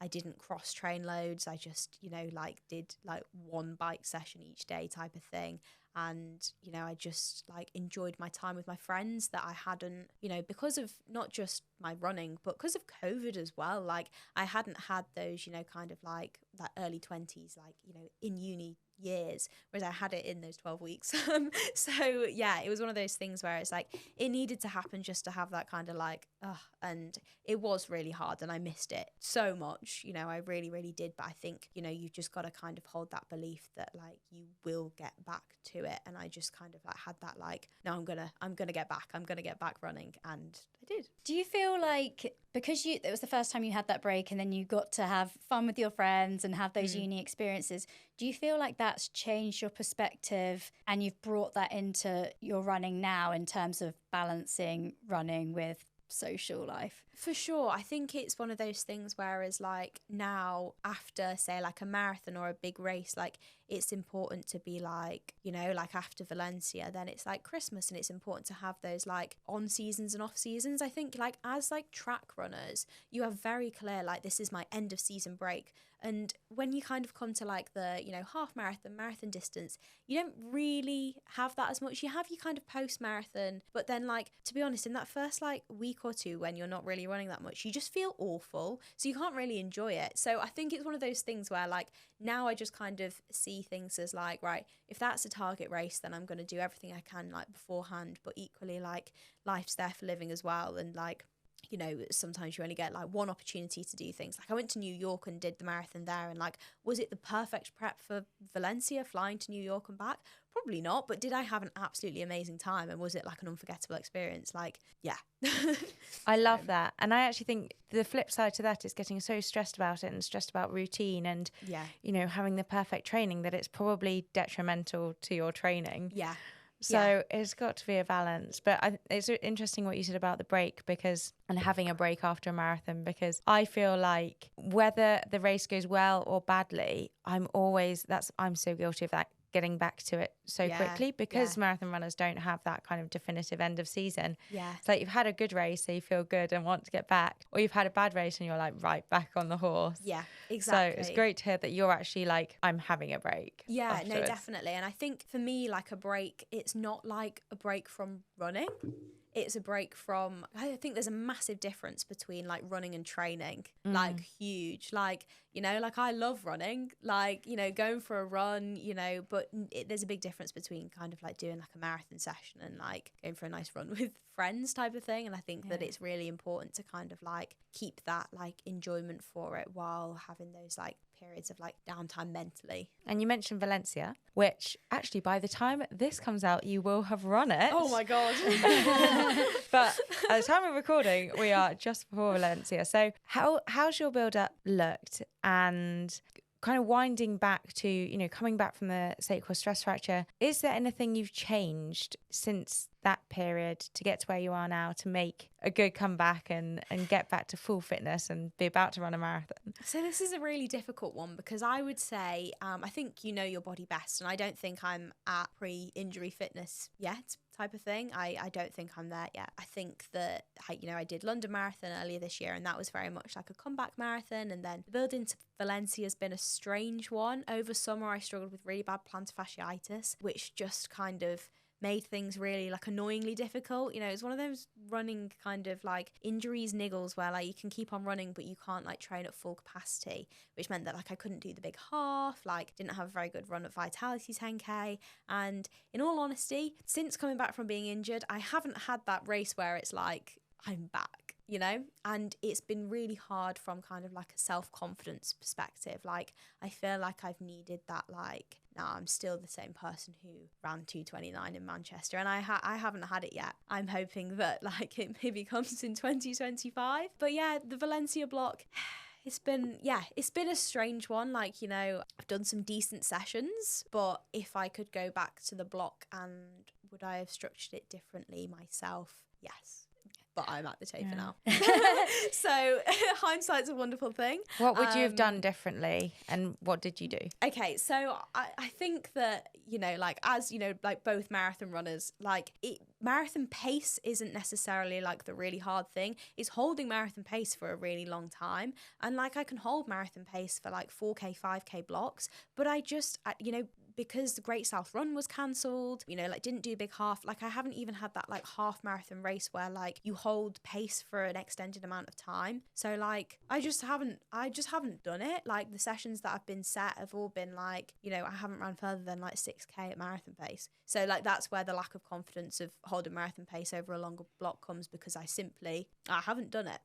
I didn't cross train loads. I just, you know, did 1 bike session each day type of thing. And, you know, I just like enjoyed my time with my friends that I hadn't, you know, because of not just my running, but because of COVID as well. Like I hadn't had those, you know, kind of like that early 20s, like, you know, in uni years, whereas I had it in those 12 weeks. So yeah, it was one of those things where it's like it needed to happen just to have that kind of like and it was really hard and I missed it so much, you know, I really, really did. But I think, you know, you've just got to kind of hold that belief that like you will get back to it. And I just kind of like had that like, no, I'm gonna get back running, and I did. Do you feel like because it was the first time you had that break and then you got to have fun with your friends and have those uni experiences, do you feel like that's changed your perspective and you've brought that into your running now in terms of balancing running with social life? For sure. I think it's one of those things whereas like now after say like a marathon or a big race, like it's important to be like, you know, like after Valencia, then it's like Christmas, and it's important to have those like on seasons and off seasons. I think like as like track runners, you are very clear like this is my end of season break. And when you kind of come to like the, you know, half marathon distance, you don't really have that as much. You have your kind of post marathon, but then like, to be honest, in that first like week or two when you're not really running that much, you just feel awful. So you can't really enjoy it. So I think it's one of those things where like now I just kind of see things as like, right, if that's a target race, then I'm going to do everything I can like beforehand, but equally like life's there for living as well. And like, you know, sometimes you only get like one opportunity to do things. Like I went to New York and did the marathon there, and like, was it the perfect prep for Valencia, flying to New York and back? Probably not, but did I have an absolutely amazing time, and was it like an unforgettable experience? Like, yeah. I love that. And I actually think the flip side to that is getting so stressed about it and stressed about routine and, you know, having the perfect training that it's probably detrimental to your training. Yeah. So it's got to be a balance. But it's interesting what you said about the break and having a break after a marathon, because I feel like whether the race goes well or badly, I'm so guilty of that, getting back to it so quickly, because marathon runners don't have that kind of definitive end of season. Yeah. It's like you've had a good race, so you feel good and want to get back, or you've had a bad race and you're like, right, back on the horse. Yeah, exactly. So it's great to hear that you're actually like, I'm having a break. Yeah, afterwards. no, definitely. And I think for me, like a break, it's not like a break from running. It's a break from, I think there's a massive difference between like running and training, like huge. Like, you know, like I love running, like, you know, going for a run, you know, but there's a big difference between kind of like doing like a marathon session and like going for a nice run with friends type of thing. And I think that it's really important to kind of like keep that like enjoyment for it while having those like periods of like downtime mentally. And you mentioned Valencia, which actually by the time this comes out, you will have run it. Oh my God. But at the time of recording, we are just before Valencia. So how's your build-up looked? And kind of winding back to, you know, coming back from the sacral stress fracture, is there anything you've changed since that period to get to where you are now to make a good comeback and get back to full fitness and be about to run a marathon? So this is a really difficult one, because I would say I think you know your body best, and I don't think I'm at pre-injury fitness yet type of thing. I don't think I'm there yet. I think that I did London Marathon earlier this year, and that was very much like a comeback marathon, and then the build into Valencia has been a strange one. Over summer I struggled with really bad plantar fasciitis, which just kind of made things really like annoyingly difficult. You know, it's one of those running kind of like injuries, niggles, where like you can keep on running but you can't like train at full capacity, which meant that like I couldn't do the big half, like didn't have a very good run at Vitality 10k. And in all honesty, since coming back from being injured, I haven't had that race where it's like I'm back, you know, and it's been really hard from kind of like a self-confidence perspective. Like I feel like I've needed that, like, no, I'm still the same person who ran 2:29 in Manchester, and I haven't had it yet. I'm hoping that like it maybe comes in 2025. But yeah, the Valencia block, it's been a strange one. Like, you know, I've done some decent sessions, but if I could go back to the block, and would I have structured it differently myself? Yes. But I'm at the taper now. So hindsight's a wonderful thing. What would you have done differently, and what did you do? Okay, so I think that, you know, like as, you know, like both marathon runners, like marathon pace isn't necessarily like the really hard thing. It's holding marathon pace for a really long time. And like I can hold marathon pace for like 4K, 5K blocks, but you know, because the Great South Run was cancelled, you know, like didn't do a big half, like I haven't even had that like half marathon race where like you hold pace for an extended amount of time. So like I just haven't done it. Like the sessions that have been set have all been like, you know, I haven't run further than like 6k at marathon pace. So like that's where the lack of confidence of holding marathon pace over a longer block comes, because I haven't done it.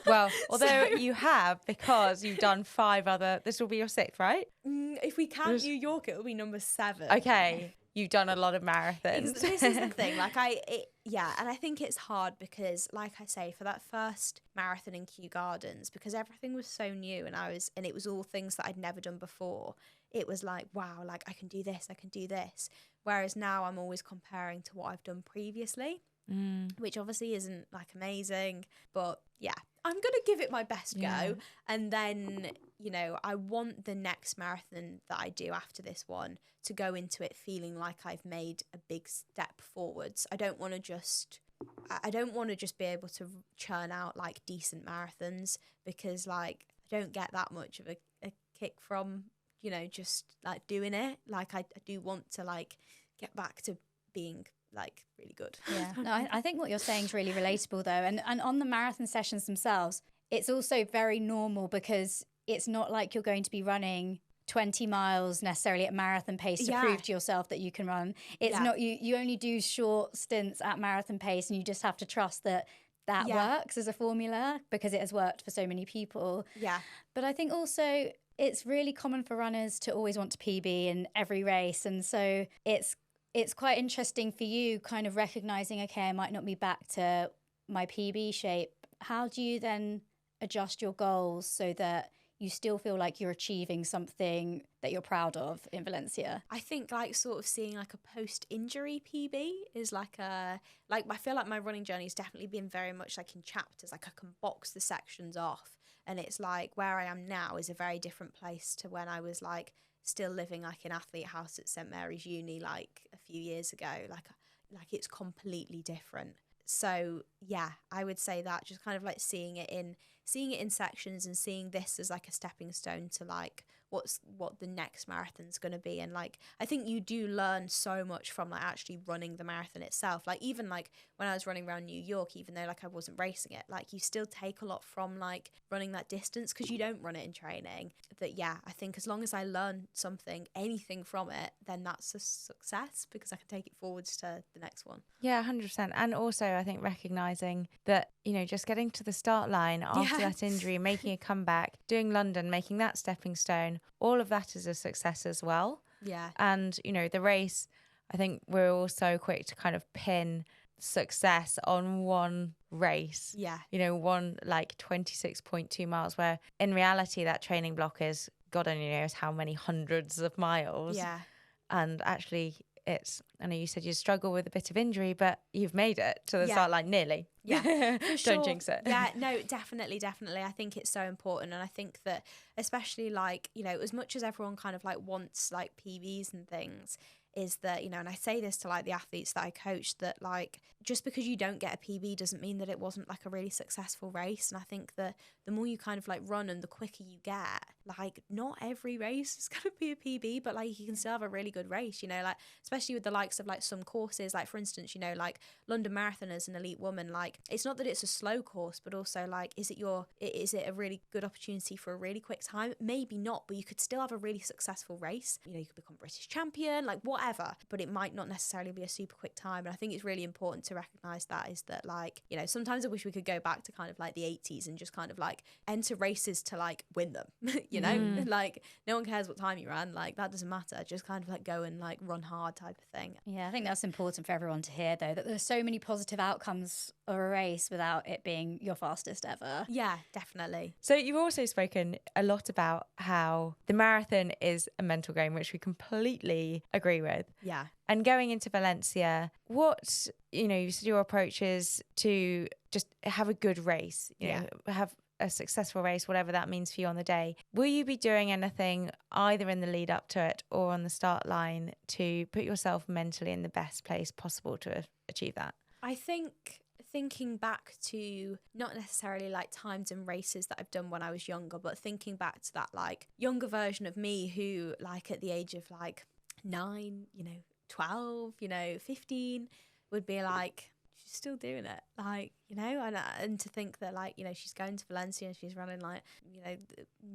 Well, although you have, because you've done 5 other, this will be your 6th, right? If we count New York, it will be number 7. Okay. You've done a lot of marathons. This is the thing, like and I think it's hard because, like I say, for that first marathon in Kew Gardens, because everything was so new and it was all things that I'd never done before, it was like, wow, like I can do this. Whereas now I'm always comparing to what I've done previously, which obviously isn't like amazing, but yeah, I'm going to give it my best go. And then, you know, I want the next marathon that I do after this one to go into it feeling like I've made a big step forwards. I don't want to just be able to churn out like decent marathons, because like I don't get that much of a kick from, you know, just like doing it. Like I do want to like get back to being like really good. Yeah, no, I think what you're saying is really relatable though. And on the marathon sessions themselves, it's also very normal, because it's not like you're going to be running 20 miles necessarily at marathon pace to prove to yourself that you can run. It's not, you only do short stints at marathon pace, and you just have to trust that works as a formula, because it has worked for so many people. Yeah. But I think also it's really common for runners to always want to PB in every race. And so it's quite interesting for you kind of recognizing, okay, I might not be back to my PB shape. How do you then adjust your goals so that you still feel like you're achieving something that you're proud of in Valencia? I think like sort of seeing like a post-injury PB is like I feel like my running journey has definitely been very much like in chapters. Like I can box the sections off, and it's like where I am now is a very different place to when I was like still living like in Athlete House at St Mary's Uni like a few years ago. Like it's completely different. So yeah, I would say that just kind of like seeing it in sections and seeing this as like a stepping stone to like what the next marathon's going to be. And like I think you do learn so much from like actually running the marathon itself. Like even like when I was running around New York, even though like I wasn't racing it, like you still take a lot from like running that distance, because you don't run it in training. That yeah, I think as long as I learn anything from it, then that's a success, because I can take it forwards to the next one. Yeah, 100%. And also I think recognizing that, you know, just getting to the start line after that injury, making a comeback, doing London, making that stepping stone, all of that is a success as well. Yeah. And, you know, the race, I think we're all so quick to kind of pin success on one race. Yeah. You know, one like 26.2 miles, where in reality that training block is God only knows how many hundreds of miles. Yeah. And actually I know you said you struggle with a bit of injury, but you've made it to the start line nearly. Yeah, for sure. Don't jinx it. Yeah, no, definitely. I think it's so important. And I think that especially like, you know, as much as everyone kind of like wants like PBs and things, is that, you know, and I say this to like the athletes that I coach, that like just because you don't get a PB doesn't mean that it wasn't like a really successful race. And I think that the more you kind of like run and the quicker you get, like not every race is going to be a PB, but like you can still have a really good race, you know, like especially with the likes of like some courses, like for instance, you know, like London Marathon as an elite woman, like it's not that it's a slow course, but also like is it a really good opportunity for a really quick time? Maybe not, but you could still have a really successful race. You know, you could become British champion, like whatever, but it might not necessarily be a super quick time. And I think it's really important to recognize that, is that like, you know, sometimes I wish we could go back to kind of like the 80s and just kind of like enter races to like win them. You know, like no one cares what time you ran, like that doesn't matter, just kind of like go and like run hard type of thing. Yeah, I think that's important for everyone to hear though, that there's so many positive outcomes of a race without it being your fastest ever. Yeah, definitely. So you've also spoken a lot about how the marathon is a mental game, which we completely agree with. Yeah. And going into Valencia, what, you know, you said your approach is to just have a good race, you know, have a successful race, whatever that means for you on the day. Will you be doing anything either in the lead up to it or on the start line to put yourself mentally in the best place possible to achieve that? I think thinking back to not necessarily like times and races that I've done when I was younger, but thinking back to that like younger version of me who like at the age of like 9, 12, 15 would be like, she's still doing it, like, and to think that, like, she's going to Valencia and she's running, like,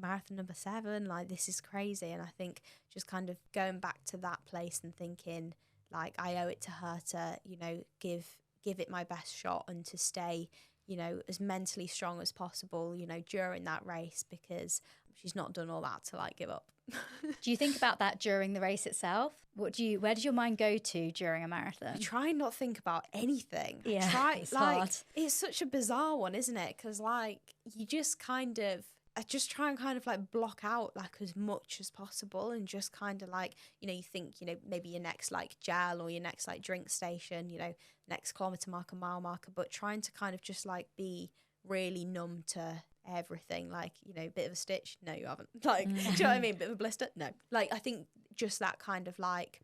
marathon number 7, like, this is crazy. And I think just kind of going back to that place and thinking, like, I owe it to her to, give it my best shot and to stay, as mentally strong as possible, during that race, because she's not done all that to, like, give up. Do you think about that during the race itself? Where does your mind go to during a marathon? I try and not think about anything. Yeah, it's hard. It's such a bizarre one, isn't it? Because, like, you just kind of, I just try and kind of, like, block out, like, as much as possible, and just kind of, like, you think, maybe your next, like, gel or your next, like, drink station, next kilometre marker, mile marker, but trying to kind of just, like, be really numb to everything. Like, bit of a stitch, no you haven't, like, do you know what I mean, bit of a blister, no. Like, I think just that kind of, like,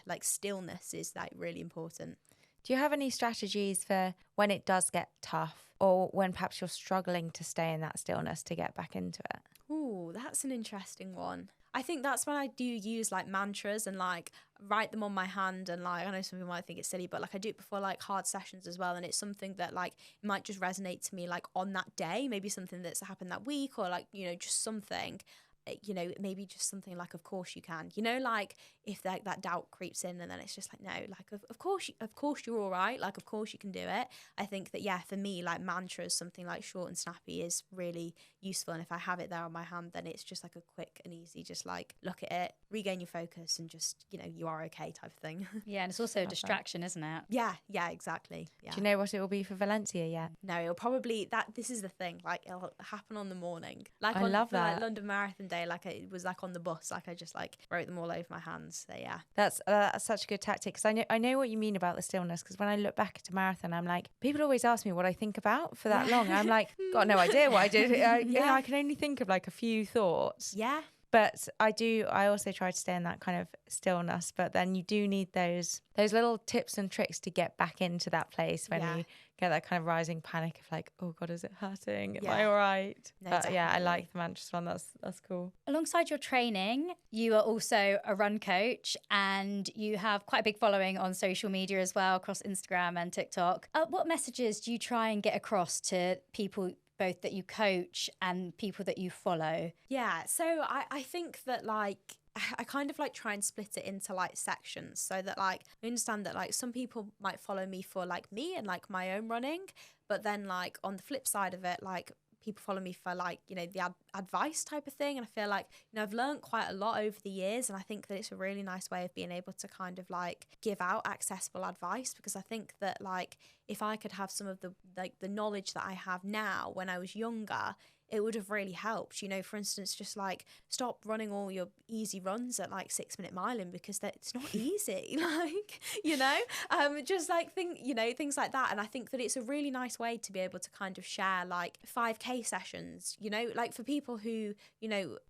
like, stillness is, like, really important. Do you have any strategies for when it does get tough, or when perhaps you're struggling to stay in that stillness to get back into it? Ooh, that's an interesting one. I think that's when I do use, like, mantras and, like, write them on my hand, and, like, I know some people might think it's silly, but, like, I do it before, like, hard sessions as well, and it's something that, like, it might just resonate to me, like, on that day, maybe something that's happened that week, or, like, just something, maybe just something like, of course you can, like, if that doubt creeps in, and then it's just like, no, like, of course you're all right, like, of course you can do it. I think that, yeah, for me, like, mantras, something like short and snappy, is really useful, and if I have it there on my hand, then it's just like a quick and easy, just like, look at it, regain your focus, and just, you are okay type of thing. Yeah, and it's also a distraction, isn't it? Yeah, exactly. Yeah. Do you know what it will be for Valencia yet? No, it'll probably, this is the thing, like, it'll happen on the morning, like, I love that. Like, London Marathon day, like, it was like on the bus, like, I just, like, wrote them all over my hands. So yeah, that's such a good tactic, because I know what you mean about the stillness, because when I look back at a marathon, I'm like, people always ask me what I think about for that long. I'm like, got no idea what I did. I can only think of, like, a few thoughts. Yeah. But I also try to stay in that kind of stillness, but then you do need those little tips and tricks to get back into that place when you get that kind of rising panic of, like, oh God, is it hurting? Am I all right? No, but yeah, I like the mantras one. That's cool. Alongside your training, you are also a run coach, and you have quite a big following on social media as well, across Instagram and TikTok. What messages do you try and get across to people, both that you coach and people that you follow? Yeah, so I think that, like, I kind of, like, try and split it into, like, sections, so that, like, I understand that, like, some people might follow me for, like, me and, like, my own running, but then, like, on the flip side of it, like, people follow me for, like, the advice type of thing. And I feel like, I've learned quite a lot over the years, and I think that it's a really nice way of being able to kind of, like, give out accessible advice, because I think that, like, if I could have some of the, like, the knowledge that I have now when I was younger, it would have really helped. For instance, just, like, stop running all your easy runs at, like, 6-minute miling, because it's not easy. Like, just, like, things like that. And I think that it's a really nice way to be able to kind of share, like, 5K sessions, like, for people who,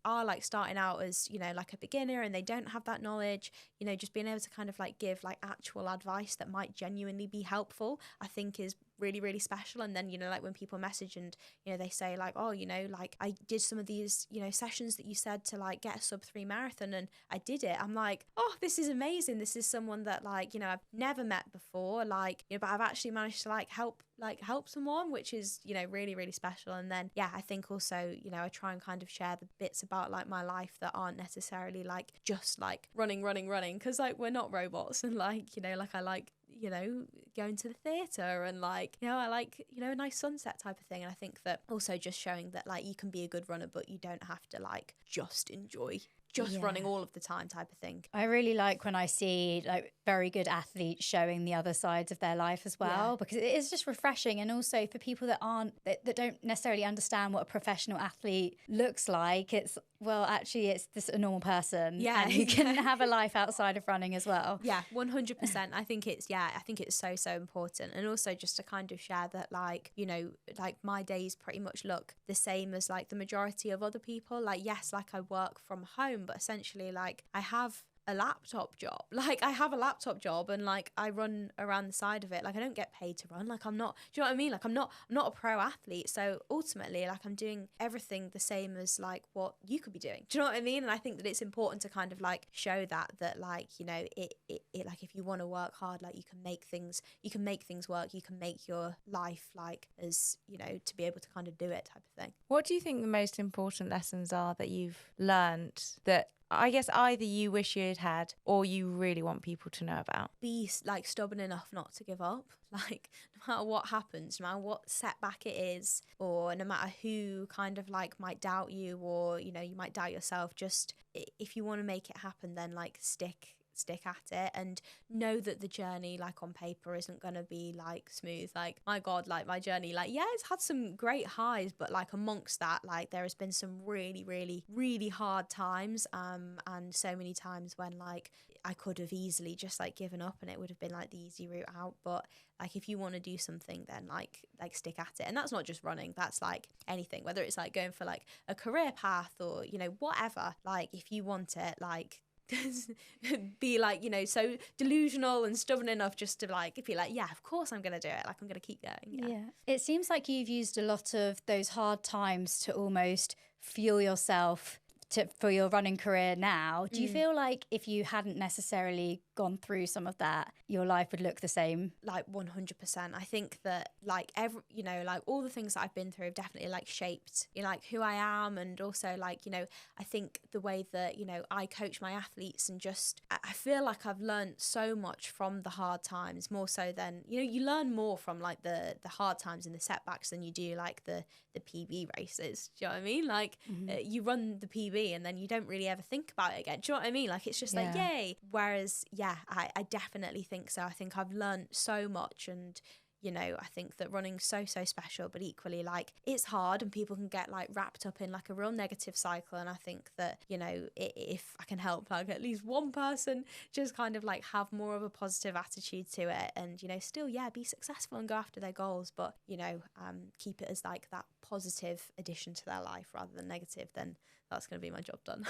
are, like, starting out as, like, a beginner, and they don't have that knowledge, just being able to kind of, like, give, like, actual advice that might genuinely be helpful, I think is really, really special. And then, like, when people message and, they say, like, oh, like, I did some of these, sessions that you said to, like, get a sub-3 marathon, and I did it. I'm like, oh, this is amazing. This is someone that, like, I've never met before, like, but I've actually managed to, like, help someone, which is, really, really special. And then, yeah, I think also, I try and kind of share the bits about, like, my life that aren't necessarily, like, just, like, running, because, like, we're not robots, and, like, like, I like, going to the theatre, and, like, I like, a nice sunset type of thing. And I think that also just showing that, like, you can be a good runner, but you don't have to, like, just enjoy running all of the time type of thing. I really like when I see, like, very good athletes showing the other sides of their life as well, because it is just refreshing. And also for people that don't necessarily understand what a professional athlete looks like, it's, well, actually it's just a normal person, and you can have a life outside of running as well. 100%. I think it's so important. And also just to kind of share that, like, like, my days pretty much look the same as, like, the majority of other people. Like, yes, like, I work from home, but essentially, like, I have a laptop job. Like, I have a laptop job and like I run around the side of it. Like, I don't get paid to run. Like, I'm not, do you know what I mean? Like, I'm not a pro athlete. So ultimately, like, I'm doing everything the same as like what you could be doing. Do you know what I mean? And I think that it's important to kind of like show that like, you know, it like, if you want to work hard, like, you can make things work. You can make your life like, as, you know, to be able to kind of do it type of thing. What do you think the most important lessons are that you've learned that I guess either you wish you'd had or you really want people to know about? Be like stubborn enough not to give up. Like, no matter what happens, no matter what setback it is, or no matter who kind of like might doubt you, or, you know, you might doubt yourself, just if you want to make it happen, then like stick at it, and know that the journey, like, on paper isn't gonna be like smooth. Like, my God, like, my journey, like, yeah, it's had some great highs, but like amongst that, like, there has been some really, really, really hard times, and so many times when like I could have easily just like given up and it would have been like the easy route out. But like, if you want to do something, then like stick at it. And that's not just running, that's like anything, whether it's like going for like a career path or, you know, whatever. Like, if you want it, like, be like, you know, so delusional and stubborn enough just to like be like, yeah, of course I'm gonna do it, like, I'm gonna keep going. Yeah, it seems like you've used a lot of those hard times to almost fuel yourself for your running career now. Do you feel like if you hadn't necessarily gone through some of that, your life would look the same? Like, 100%. I think that like you know, like, all the things that I've been through have definitely like shaped, you know, like who I am, and also like, you know, I think the way that, you know, I coach my athletes, and just I feel like I've learned so much from the hard times, more so than, you know, you learn more from like the hard times and the setbacks than you do like the PB races. Do you know what I mean? Like, you run the PB and then you don't really ever think about it again. Do you know what I mean? Like, it's just like, yay. Whereas, yeah, I definitely think so. I think I've learned so much, and, you know, I think that running's so special, but equally, like, it's hard and people can get like wrapped up in like a real negative cycle. And I think that, you know, if I can help like at least one person just kind of like have more of a positive attitude to it, and, you know, still, yeah, be successful and go after their goals, but, you know, keep it as like that positive addition to their life rather than negative, then that's going to be my job done.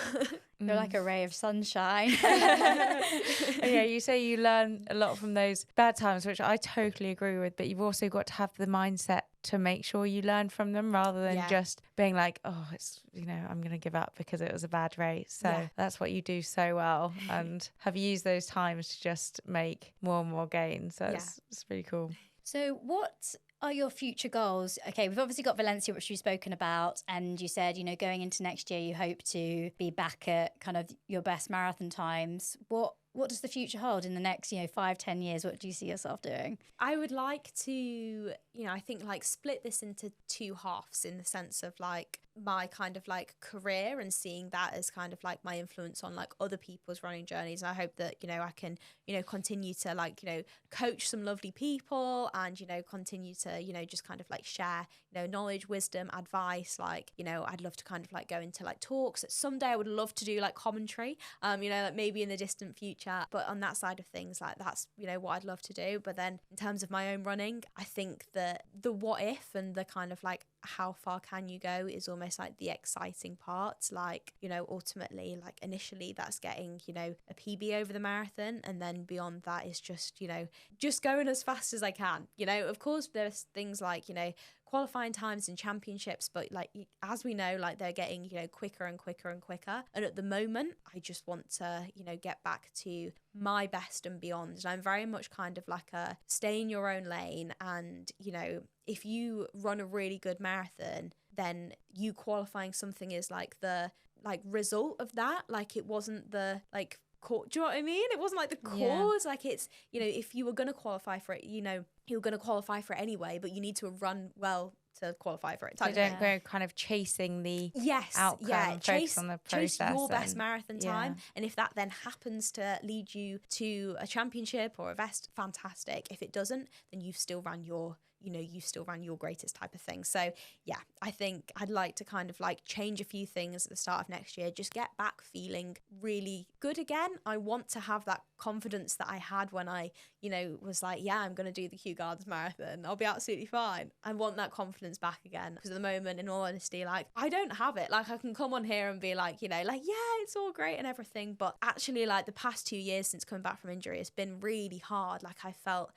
You're like a ray of sunshine. Yeah, you say you learn a lot from those bad times, which I totally agree with, but you've also got to have the mindset to make sure you learn from them, rather than just being like, oh, it's, you know, I'm going to give up because it was a bad race. So that's what you do so well, and have used those times to just make more and more gains. So it's really cool. So what are your future goals? Okay, we've obviously got Valencia, which we've spoken about, and you said, you know, going into next year, you hope to be back at kind of your best marathon times. What does the future hold in the next, you know, 5-10 years? What do you see yourself doing? I would like to, you know, I think like split this into two halves, in the sense of like my kind of like career and seeing that as kind of like my influence on like other people's running journeys. And I hope that, you know, I can, you know, continue to like, you know, coach some lovely people, and, you know, continue to, you know, just kind of like share, you know, knowledge, wisdom, advice. Like, you know, I'd love to kind of like go into like talks. Someday I would love to do like commentary, you know, like maybe in the distant future. But on that side of things, like, that's, you know, what I'd love to do. But then in terms of my own running, I think that the what if and the kind of like how far can you go is almost like the exciting part. Like, you know, ultimately, like, initially that's getting, you know, a PB over the marathon, and then beyond that is just, you know, just going as fast as I can. You know, of course there's things like, you know, qualifying times and championships, but like, as we know, like, they're getting, you know, quicker and quicker and quicker. And at the moment, I just want to, you know, get back to my best and beyond. And I'm very much kind of like a stay in your own lane. And, you know, if you run a really good marathon, then you qualifying something is like the like result of that. Like, it wasn't the like do you know what I mean? It wasn't like the cause. Like, it's, you know, if you were going to qualify for it, you know, you're going to qualify for it anyway, but you need to run well to qualify for it. So don't go kind of chasing the outcome, focus on the process. Chase your best marathon time. And if that then happens to lead you to a championship or a vest, fantastic. If it doesn't, then you've still run your you know, you still ran your greatest type of thing. So yeah, I think I'd like to kind of like change a few things at the start of next year, just get back feeling really good again. I want to have that confidence that I had when I, you know, was like, yeah, I'm going to do the Kew Gardens Marathon. I'll be absolutely fine. I want that confidence back again, because at the moment, in all honesty, like I don't have it. Like I can come on here and be like, you know, like, yeah, it's all great and everything. But actually, like the past 2 years since coming back from injury, it's been really hard. Like I felt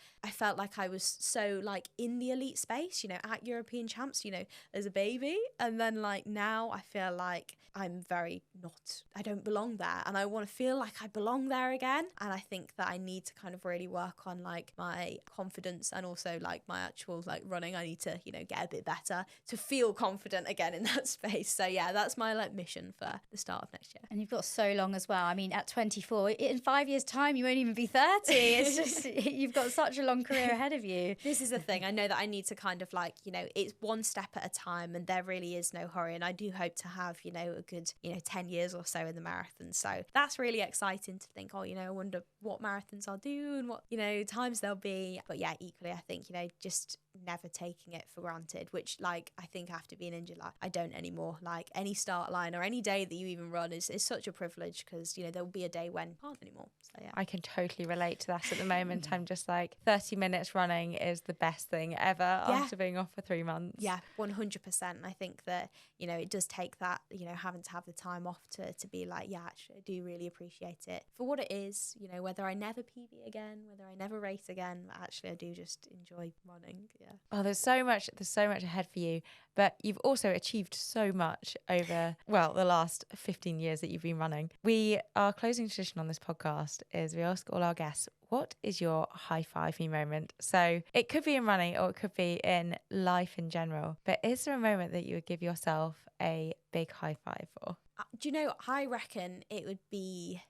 like I was so like in the elite space, you know, at European champs, you know, as a baby. And then like now I feel like I'm very not, I don't belong there. And I want to feel like I belong there again. And I think that I need to kind of really work on like my confidence and also like my actual like running. I need to, you know, get a bit better to feel confident again in that space. So yeah, that's my like mission for the start of next year. And you've got so long as well. I mean, at 24, in 5 years' time, you won't even be 30. It's just, you've got such a long career ahead of you. This is the thing. I know that I need to kind of like, you know, it's one step at a time, and there really is no hurry. And I do hope to have, you know, a good, you know, 10 years or so in the marathon. So that's really exciting to think, oh, you know, I wonder what marathons I'll do and what, you know, times there'll be. But yeah, equally, I think, you know, just never taking it for granted, which like I think after being injured, like I don't anymore. Like any start line or any day that you even run is such a privilege, because, you know, there will be a day when I can't anymore. So yeah, I can totally relate to that at the moment. I'm just like 30 minutes running is the best thing ever after being off for 3 months. Yeah, 100%. And I think that, you know, it does take that, you know, having to have the time off to be like, yeah, actually I do really appreciate it for what it is, you know, whether I never PB again, whether I never race again, actually I do just enjoy running. Yeah. Oh, there's so much ahead for you, but you've also achieved so much over, well, the last 15 years that you've been running. Our closing tradition on this podcast is we ask all our guests, what is your high-five me moment? So it could be in running or it could be in life in general, but is there a moment that you would give yourself a big high five for? Do you know, I reckon it would be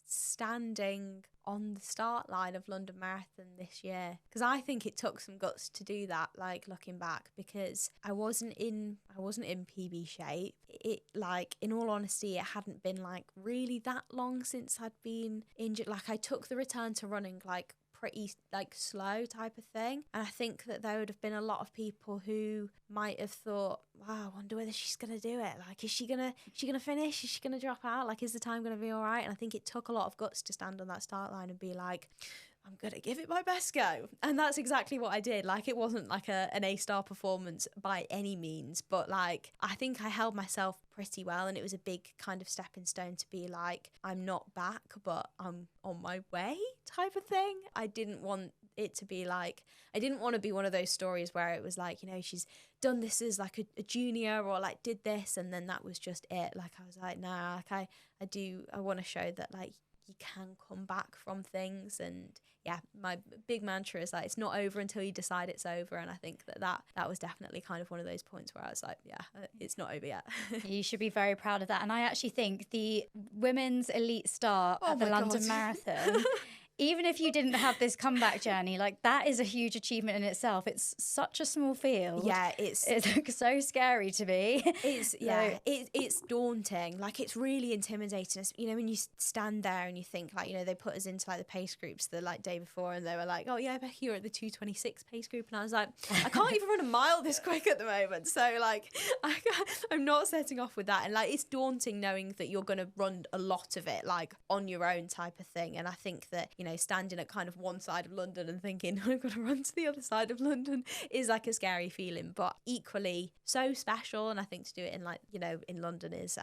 standing on the start line of London Marathon this year, because I think it took some guts to do that, like looking back, because I wasn't in PB shape. It, like, in all honesty, it hadn't been like really that long since I'd been injured. Like I took the return to running like pretty like slow type of thing, and I think that there would have been a lot of people who might have thought, wow, I wonder whether she's gonna do it. Like, is she gonna finish? Is she gonna drop out? Like, is the time gonna be all right? And I think it took a lot of guts to stand on that start line and be like, I'm gonna give it my best go. And that's exactly what I did. Like, it wasn't like an A-star performance by any means, but like I think I held myself pretty well, and it was a big kind of stepping stone to be like, I'm not back, but I'm on my way type of thing. I didn't want it to be like, I didn't want to be one of those stories where it was like, you know, she's done this as like a junior, or like did this and then that was just it. Like I was like, nah, like I want to show that like you can come back from things. And yeah, my big mantra is like, it's not over until you decide it's over. And I think that was definitely kind of one of those points where I was like, yeah, it's not over yet. You should be very proud of that. And I actually think the women's elite start at the London Marathon, even if you didn't have this comeback journey, like that is a huge achievement in itself. It's such a small field. Yeah, it's so scary to me. It's daunting. Like, it's really intimidating. You know, when you stand there and you think, like, you know, they put us into like the pace groups the like day before, and they were like, oh yeah, Becky, you're at the 2:26 pace group, and I was like, I can't even run a mile this quick at the moment. So like, I'm not setting off with that, and like it's daunting knowing that you're gonna run a lot of it like on your own type of thing. And I think that, you know, standing at kind of one side of London and thinking I've got to run to the other side of London is like a scary feeling, but equally so special. And I think to do it in like, you know, in London is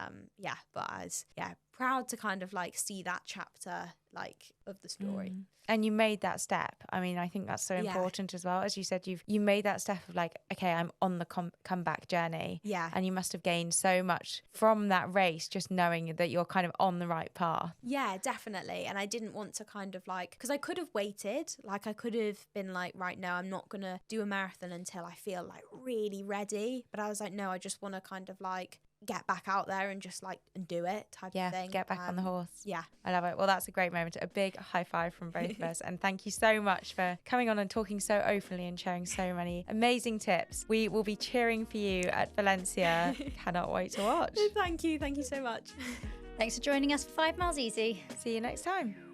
but I was proud to kind of like see that chapter like of the story. And you made that step. I mean, I think that's so important as well. As you said, you made that step of like, okay, I'm on the comeback journey. Yeah. And you must have gained so much from that race, just knowing that you're kind of on the right path. Yeah, definitely. And I didn't want to kind of like, because I could have waited. Like, I could have been like, right now, I'm not going to do a marathon until I feel like really ready. But I was like, no, I just want to kind of like get back out there and just like and do it type of thing. Get back on the horse. Yeah, I love it. Well, that's a great moment. A big high five from both of us, and thank you so much for coming on and talking so openly and sharing so many amazing tips. We will be cheering for you at Valencia. Cannot wait to watch. Thank you so much. Thanks for joining us for 5 Miles Easy. See you next time.